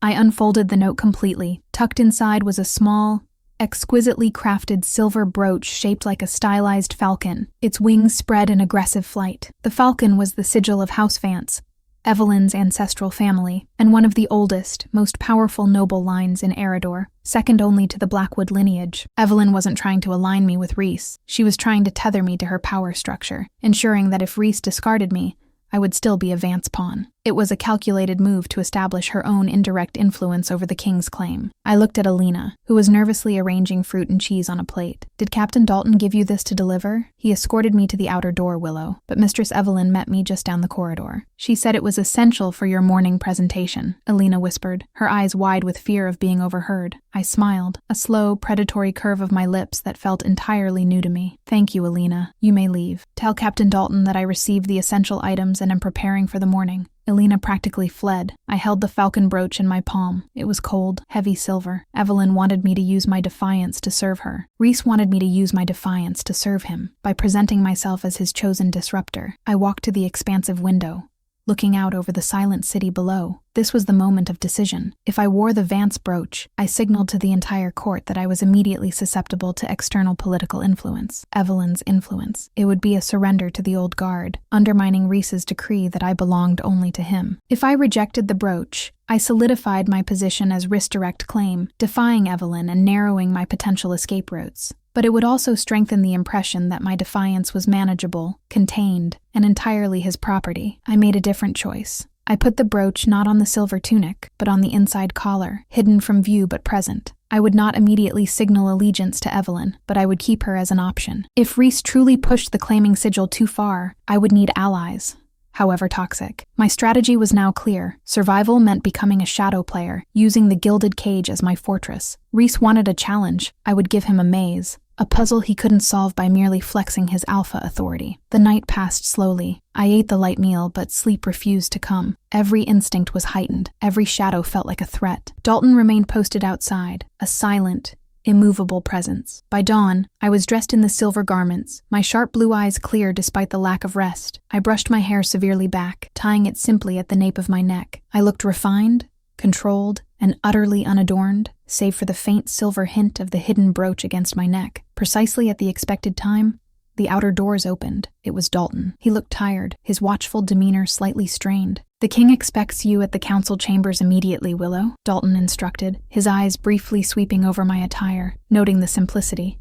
I unfolded the note completely. Tucked inside was a small, exquisitely crafted silver brooch shaped like a stylized falcon, its wings spread in aggressive flight. The falcon was the sigil of House Vance, Evelyn's ancestral family, and one of the oldest, most powerful noble lines in Eredor, second only to the Blackwood lineage. Evelyn wasn't trying to align me with Rhys. She was trying to tether me to her power structure, ensuring that if Rhys discarded me, I would still be a Vance pawn. It was a calculated move to establish her own indirect influence over the king's claim. I looked at Alina, who was nervously arranging fruit and cheese on a plate. "Did Captain Dalton give you this to deliver?" "He escorted me to the outer door, Willow, but Mistress Evelyn met me just down the corridor. She said it was essential for your morning presentation," Alina whispered, her eyes wide with fear of being overheard. I smiled, a slow, predatory curve of my lips that felt entirely new to me. "Thank you, Alina. You may leave. Tell Captain Dalton that I received the essential items and am preparing for the morning." Alina practically fled. I held the falcon brooch in my palm. It was cold, heavy silver. Evelyn wanted me to use my defiance to serve her. Rhys wanted me to use my defiance to serve him. By presenting myself as his chosen disruptor, I walked to the expansive window, looking out over the silent city below. This was the moment of decision. If I wore the Vance brooch, I signaled to the entire court that I was immediately susceptible to external political influence, Evelyn's influence. It would be a surrender to the old guard, undermining Rhys's decree that I belonged only to him. If I rejected the brooch, I solidified my position as Rhys' direct claim, defying Evelyn and narrowing my potential escape routes. But it would also strengthen the impression that my defiance was manageable, contained, and entirely his property. I made a different choice. I put the brooch not on the silver tunic, but on the inside collar, hidden from view but present. I would not immediately signal allegiance to Evelyn, but I would keep her as an option. If Rhys truly pushed the claiming sigil too far, I would need allies, however toxic. My strategy was now clear. Survival meant becoming a shadow player, using the gilded cage as my fortress. Rhys wanted a challenge. I would give him a maze, a puzzle he couldn't solve by merely flexing his alpha authority. The night passed slowly. I ate the light meal, but sleep refused to come. Every instinct was heightened. Every shadow felt like a threat. Dalton remained posted outside, a silent, immovable presence. By dawn, I was dressed in the silver garments, my sharp blue eyes clear despite the lack of rest. I brushed my hair severely back, tying it simply at the nape of my neck. I looked refined, controlled, and utterly unadorned, save for the faint silver hint of the hidden brooch against my neck. Precisely at the expected time, the outer doors opened. It was Dalton. He looked tired, his watchful demeanor slightly strained. "The king expects you at the council chambers immediately, Willow," Dalton instructed, his eyes briefly sweeping over my attire, noting the simplicity.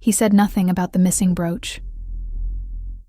He said nothing about the missing brooch.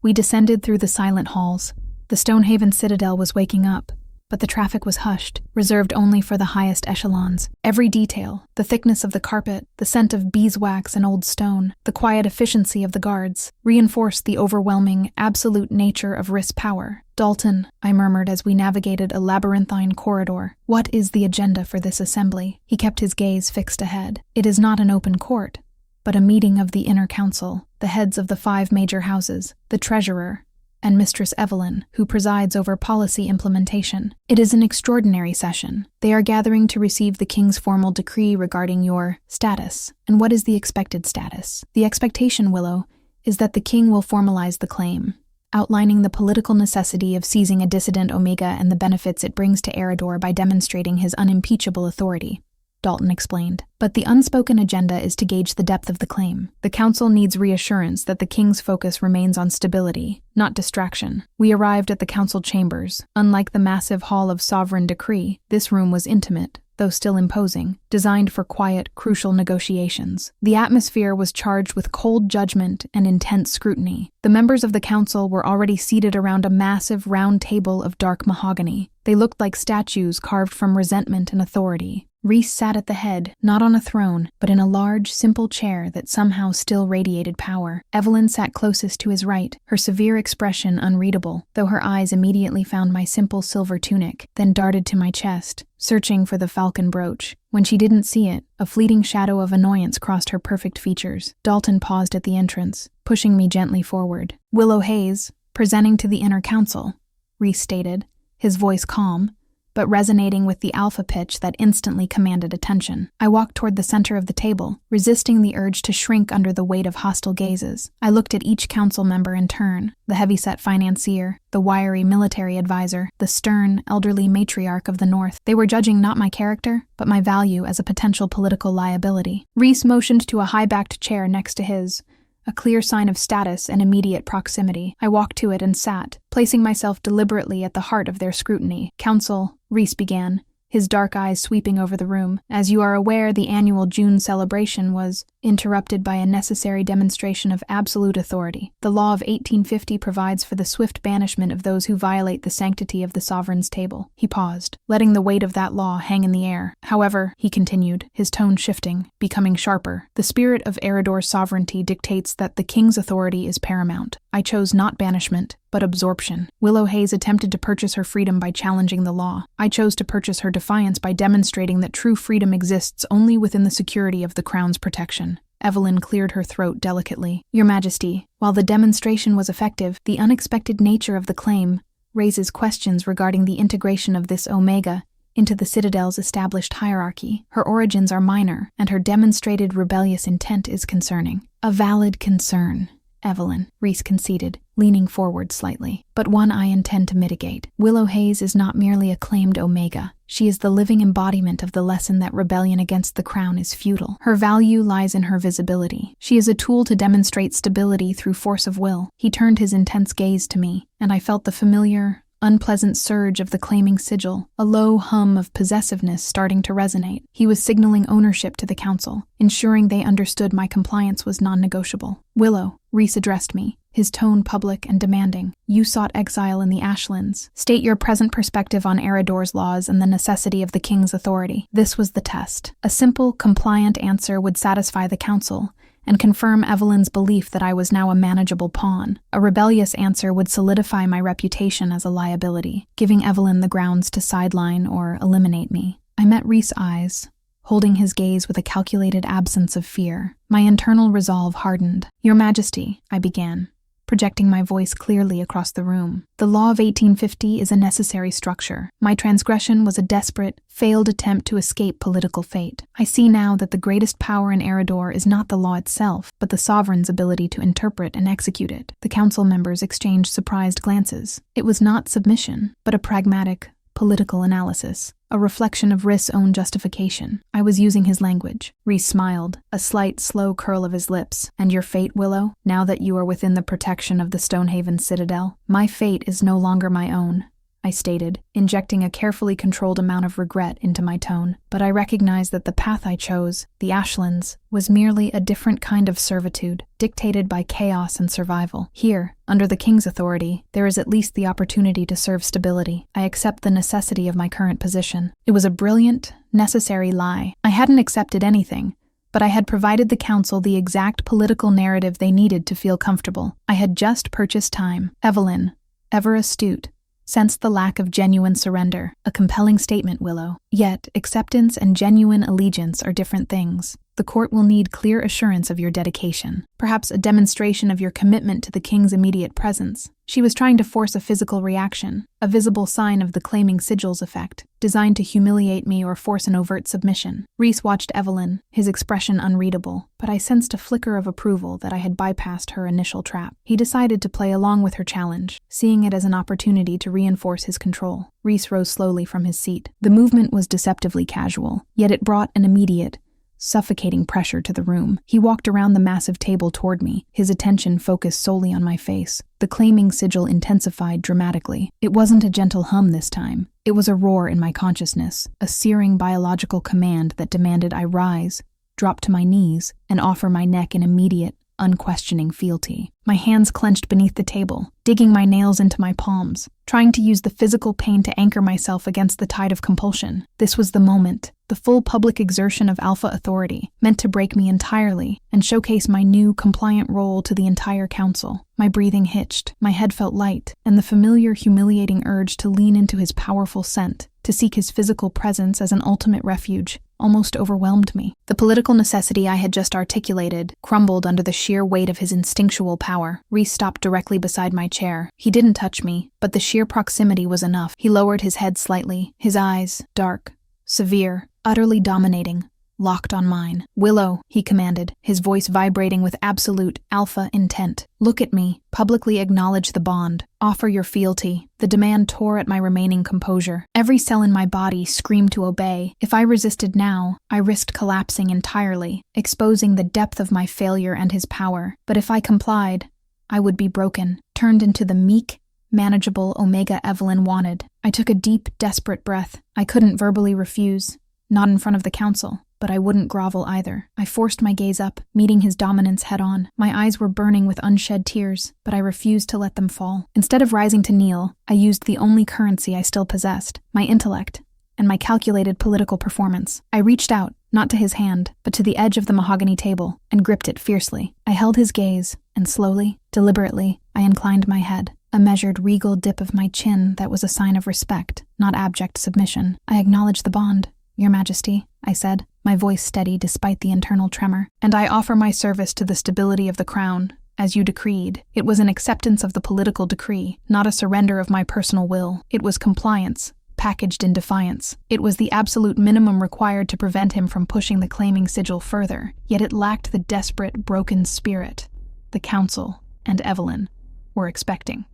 We descended through the silent halls. The Stonehaven citadel was waking up, but the traffic was hushed, reserved only for the highest echelons. Every detail, the thickness of the carpet, the scent of beeswax and old stone, the quiet efficiency of the guards, reinforced the overwhelming, absolute nature of Rhys' power. "Dalton," I murmured as we navigated a labyrinthine corridor, "what is the agenda for this assembly?" He kept his gaze fixed ahead. "It is not an open court, but a meeting of the inner council, the heads of the 5 major houses, the treasurer, and Mistress Evelyn, who presides over policy implementation. It is an extraordinary session. They are gathering to receive the king's formal decree regarding your status. And what is the expected status? The expectation, Willow, is that the king will formalize the claim, outlining the political necessity of seizing a dissident Omega and the benefits it brings to Eredor by demonstrating his unimpeachable authority," Dalton explained. "But the unspoken agenda is to gauge the depth of the claim. The council needs reassurance that the king's focus remains on stability, not distraction." We arrived at the council chambers. Unlike the massive hall of sovereign decree, this room was intimate, though still imposing, designed for quiet, crucial negotiations. The atmosphere was charged with cold judgment and intense scrutiny. The members of the council were already seated around a massive round table of dark mahogany. They looked like statues carved from resentment and authority. Rhys sat at the head, not on a throne, but in a large, simple chair that somehow still radiated power. Evelyn sat closest to his right, her severe expression unreadable, though her eyes immediately found my simple silver tunic, then darted to my chest, searching for the falcon brooch. When she didn't see it, a fleeting shadow of annoyance crossed her perfect features. Dalton paused at the entrance, pushing me gently forward. "Willow Hayes, presenting to the inner council," Rhys stated, his voice calm, but resonating with the alpha pitch that instantly commanded attention. I walked toward the center of the table, resisting the urge to shrink under the weight of hostile gazes. I looked at each council member in turn, the heavyset financier, the wiry military advisor, the stern, elderly matriarch of the North. They were judging not my character, but my value as a potential political liability. Rhys motioned to a high-backed chair next to his, a clear sign of status and immediate proximity. I walked to it and sat, placing myself deliberately at the heart of their scrutiny. "Council," Rhys began, his dark eyes sweeping over the room. "As you are aware, the annual June celebration was interrupted by a necessary demonstration of absolute authority. The law of 1850 provides for the swift banishment of those who violate the sanctity of the sovereign's table." He paused, letting the weight of that law hang in the air. "However," he continued, his tone shifting, becoming sharper, "the spirit of Eredor's sovereignty dictates that the king's authority is paramount. I chose not banishment, but absorption. Willow Hayes attempted to purchase her freedom by challenging the law. I chose to purchase her defiance by demonstrating that true freedom exists only within the security of the crown's protection." Evelyn cleared her throat delicately. "Your Majesty, while the demonstration was effective, the unexpected nature of the claim raises questions regarding the integration of this Omega into the Citadel's established hierarchy. Her origins are minor, and her demonstrated rebellious intent is concerning." "A valid concern, Evelyn," Rhys conceded, leaning forward slightly, "but one I intend to mitigate. Willow Hayes is not merely a claimed Omega. She is the living embodiment of the lesson that rebellion against the crown is futile. Her value lies in her visibility. She is a tool to demonstrate stability through force of will." He turned his intense gaze to me, and I felt the familiar, unpleasant surge of the claiming sigil, a low hum of possessiveness starting to resonate. He was signaling ownership to the council, ensuring they understood my compliance was non-negotiable. "Willow," Rhys addressed me, his tone public and demanding, "you sought exile in the Ashlands. State your present perspective on Eredor's laws and the necessity of the king's authority." This was the test. A simple, compliant answer would satisfy the council and confirm Evelyn's belief that I was now a manageable pawn. A rebellious answer would solidify my reputation as a liability, giving Evelyn the grounds to sideline or eliminate me. I met Rhys' eyes, holding his gaze with a calculated absence of fear. My internal resolve hardened. "Your Majesty," I began, projecting my voice clearly across the room. "The law of 1850 is a necessary structure. My transgression was a desperate, failed attempt to escape political fate. I see now that the greatest power in Eredor is not the law itself, but the sovereign's ability to interpret and execute it." The council members exchanged surprised glances. It was not submission, but a pragmatic, political analysis, a reflection of Rhys' own justification. I was using his language. Rhys smiled, a slight, slow curl of his lips. "And your fate, Willow, now that you are within the protection of the Stonehaven Citadel?" "My fate is no longer my own," I stated, injecting a carefully controlled amount of regret into my tone. "But I recognize that the path I chose, the Ashlands, was merely a different kind of servitude, dictated by chaos and survival. Here, under the king's authority, there is at least the opportunity to serve stability. I accept the necessity of my current position." It was a brilliant, necessary lie. I hadn't accepted anything, but I had provided the council the exact political narrative they needed to feel comfortable. I had just purchased time. Evelyn, ever astute, sensed the lack of genuine surrender. "A compelling statement, Willow. Yet, acceptance and genuine allegiance are different things. The court will need clear assurance of your dedication, perhaps a demonstration of your commitment to the king's immediate presence." She was trying to force a physical reaction, a visible sign of the claiming sigil's effect, designed to humiliate me or force an overt submission. Rhys watched Evelyn, his expression unreadable, but I sensed a flicker of approval that I had bypassed her initial trap. He decided to play along with her challenge, seeing it as an opportunity to reinforce his control. Rhys rose slowly from his seat. The movement was deceptively casual, yet it brought an immediate, suffocating pressure to the room. He walked around the massive table toward me, his attention focused solely on my face. The claiming sigil intensified dramatically. It wasn't a gentle hum this time. It was a roar in my consciousness, a searing biological command that demanded I rise, drop to my knees, and offer my neck in immediate, unquestioning fealty. My hands clenched beneath the table, digging my nails into my palms, trying to use the physical pain to anchor myself against the tide of compulsion. This was the moment, the full public exertion of alpha authority, meant to break me entirely and showcase my new, compliant role to the entire council. My breathing hitched, my head felt light, and the familiar, humiliating urge to lean into his powerful scent, to seek his physical presence as an ultimate refuge, almost overwhelmed me. The political necessity I had just articulated crumbled under the sheer weight of his instinctual power. Rhys stopped directly beside my chair. He didn't touch me, but the sheer proximity was enough. He lowered his head slightly, his eyes, dark, severe, utterly dominating, locked on mine. "Willow," he commanded, his voice vibrating with absolute alpha intent. "Look at me. Publicly acknowledge the bond. Offer your fealty." The demand tore at my remaining composure. Every cell in my body screamed to obey. If I resisted now, I risked collapsing entirely, exposing the depth of my failure and his power. But if I complied, I would be broken, turned into the meek, manageable Omega Evelyn wanted. I took a deep, desperate breath. I couldn't verbally refuse, not in front of the council, but I wouldn't grovel either. I forced my gaze up, meeting his dominance head-on. My eyes were burning with unshed tears, but I refused to let them fall. Instead of rising to kneel, I used the only currency I still possessed, my intellect, and my calculated political performance. I reached out, not to his hand, but to the edge of the mahogany table, and gripped it fiercely. I held his gaze, and slowly, deliberately, I inclined my head. A measured, regal dip of my chin that was a sign of respect, not abject submission. "I acknowledge the bond, Your Majesty," I said, my voice steady despite the internal tremor. "And I offer my service to the stability of the crown, as you decreed." It was an acceptance of the political decree, not a surrender of my personal will. It was compliance, packaged in defiance. It was the absolute minimum required to prevent him from pushing the claiming sigil further, yet it lacked the desperate, broken spirit the council and Evelyn were expecting.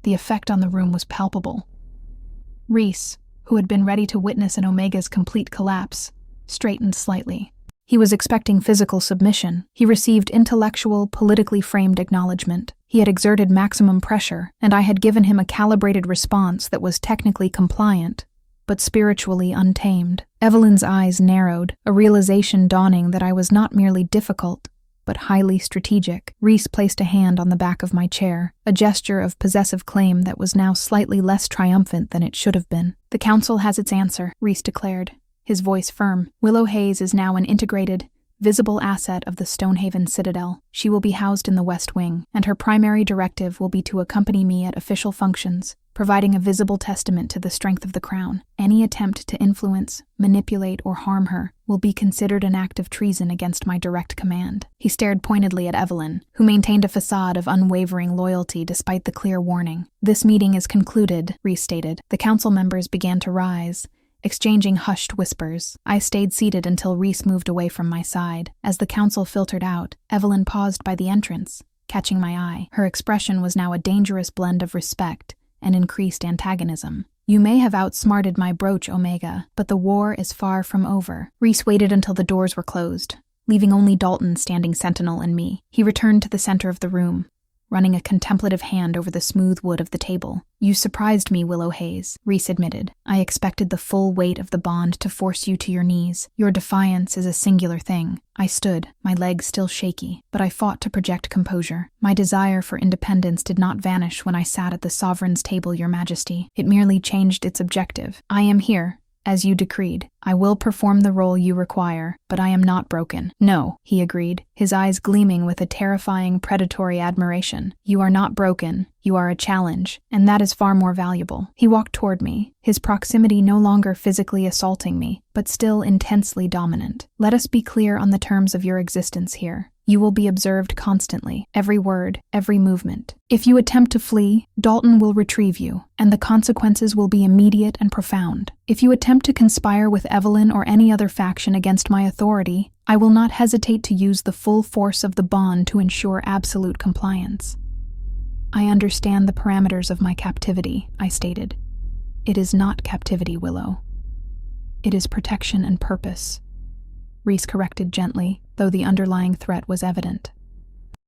The effect on the room was palpable. Rhys, who had been ready to witness an Omega's complete collapse, straightened slightly. He was expecting physical submission. He received intellectual, politically framed acknowledgement. He had exerted maximum pressure, and I had given him a calibrated response that was technically compliant, but spiritually untamed. Evelyn's eyes narrowed, a realization dawning that I was not merely difficult, but highly strategic. Rhys placed a hand on the back of my chair, a gesture of possessive claim that was now slightly less triumphant than it should have been. "The council has its answer," Rhys declared, his voice firm. "Willow Hayes is now an integrated, visible asset of the Stonehaven Citadel. She will be housed in the West Wing, and her primary directive will be to accompany me at official functions, providing a visible testament to the strength of the crown. Any attempt to influence, manipulate, or harm her will be considered an act of treason against my direct command." He stared pointedly at Evelyn, who maintained a facade of unwavering loyalty despite the clear warning. "This meeting is concluded," Rhys stated. The council members began to rise, exchanging hushed whispers. I stayed seated until Rhys moved away from my side. As the council filtered out, Evelyn paused by the entrance, catching my eye. Her expression was now a dangerous blend of respect and increased antagonism. "You may have outsmarted my brooch, Omega, but the war is far from over." Rhys waited until the doors were closed, leaving only Dalton standing sentinel and me. He returned to the center of the room, running a contemplative hand over the smooth wood of the table. "You surprised me, Willow Hayes," Rhys admitted. "I expected the full weight of the bond to force you to your knees. Your defiance is a singular thing." I stood, my legs still shaky, but I fought to project composure. "My desire for independence did not vanish when I sat at the sovereign's table, Your Majesty. It merely changed its objective. I am here, as you decreed. I will perform the role you require, but I am not broken." "No," he agreed, his eyes gleaming with a terrifying, predatory admiration. "You are not broken. You are a challenge, and that is far more valuable." He walked toward me, his proximity no longer physically assaulting me, but still intensely dominant. "Let us be clear on the terms of your existence here. You will be observed constantly, every word, every movement. If you attempt to flee, Dalton will retrieve you, and the consequences will be immediate and profound. If you attempt to conspire with Evelyn or any other faction against my authority, I will not hesitate to use the full force of the bond to ensure absolute compliance." "I understand the parameters of my captivity," I stated. "It is not captivity, Willow. It is protection and purpose," Rhys corrected gently, though the underlying threat was evident.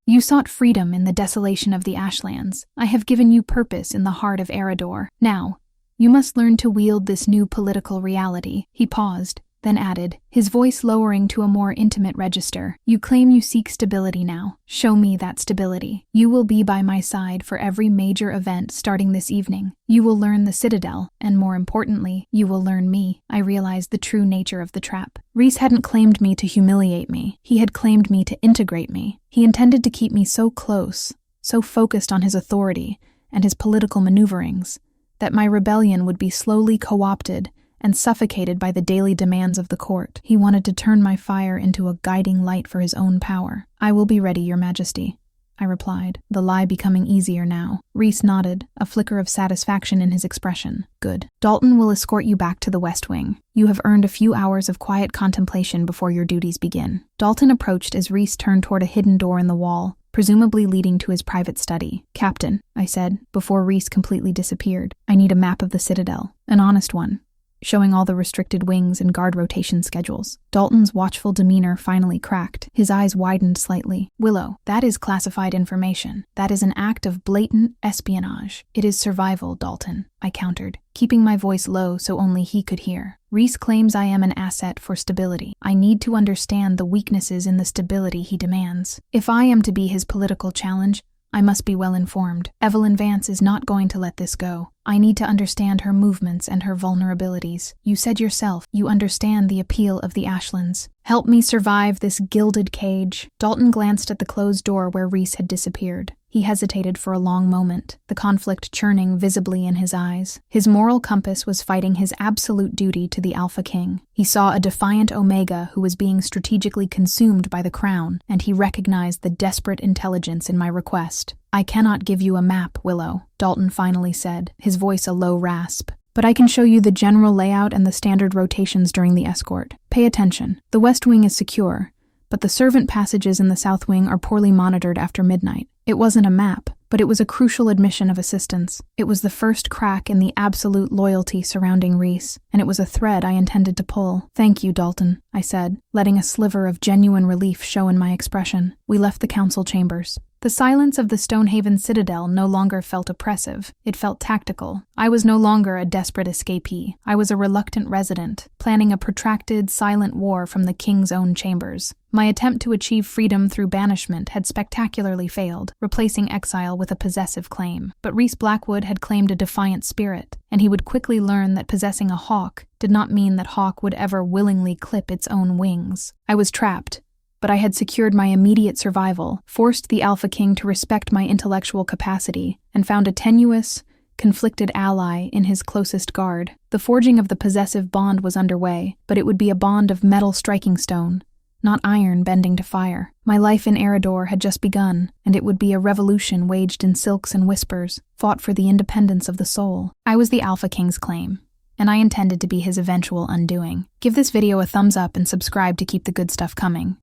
"You sought freedom in the desolation of the Ashlands. I have given you purpose in the heart of Eredor. Now, you must learn to wield this new political reality." He paused, then added, his voice lowering to a more intimate register. "You claim you seek stability now. Show me that stability. You will be by my side for every major event starting this evening. You will learn the Citadel, and more importantly, you will learn me." I realized the true nature of the trap. Rhys hadn't claimed me to humiliate me. He had claimed me to integrate me. He intended to keep me so close, so focused on his authority and his political maneuverings, that my rebellion would be slowly co-opted and suffocated by the daily demands of the court. He wanted to turn my fire into a guiding light for his own power. "I will be ready, Your Majesty," I replied, the lie becoming easier now. Rhys nodded, a flicker of satisfaction in his expression. Good. Dalton will escort you back to the West Wing. You have earned a few hours of quiet contemplation before your duties begin. Dalton approached as Rhys turned toward a hidden door in the wall, presumably leading to his private study. Captain, I said, before Rhys completely disappeared, I need a map of the Citadel. An honest one, showing all the restricted wings and guard rotation schedules. Dalton's watchful demeanor finally cracked. His eyes widened slightly. Willow, that is classified information. That is an act of blatant espionage. It is survival, Dalton, I countered, keeping my voice low so only he could hear. Rhys claims I am an asset for stability. I need to understand the weaknesses in the stability he demands. If I am to be his political challenge, I must be well informed. Evelyn Vance is not going to let this go. I need to understand her movements and her vulnerabilities. You said yourself, you understand the appeal of the Ashlands. Help me survive this gilded cage. Dalton glanced at the closed door where Rhys had disappeared. He hesitated for a long moment, the conflict churning visibly in his eyes. His moral compass was fighting his absolute duty to the Alpha King. He saw a defiant Omega who was being strategically consumed by the Crown, and he recognized the desperate intelligence in my request. I cannot give you a map, Willow, Dalton finally said, his voice a low rasp. But I can show you the general layout and the standard rotations during the escort. Pay attention. The West Wing is secure, but the servant passages in the South Wing are poorly monitored after midnight. It wasn't a map, but it was a crucial admission of assistance. It was the first crack in the absolute loyalty surrounding Rhys, and it was a thread I intended to pull. Thank you, Dalton, I said, letting a sliver of genuine relief show in my expression. We left the council chambers. The silence of the Stonehaven Citadel no longer felt oppressive. It felt tactical. I was no longer a desperate escapee. I was a reluctant resident, planning a protracted, silent war from the king's own chambers. My attempt to achieve freedom through banishment had spectacularly failed, replacing exile with a possessive claim. But Rhys Blackwood had claimed a defiant spirit, and he would quickly learn that possessing a hawk did not mean that hawk would ever willingly clip its own wings. I was trapped, but I had secured my immediate survival, forced the Alpha King to respect my intellectual capacity, and found a tenuous, conflicted ally in his closest guard. The forging of the possessive bond was underway, but it would be a bond of metal striking stone, not iron bending to fire. My life in Eredor had just begun, and it would be a revolution waged in silks and whispers, fought for the independence of the soul. I was the Alpha King's claim, and I intended to be his eventual undoing. Give this video a thumbs up and subscribe to keep the good stuff coming.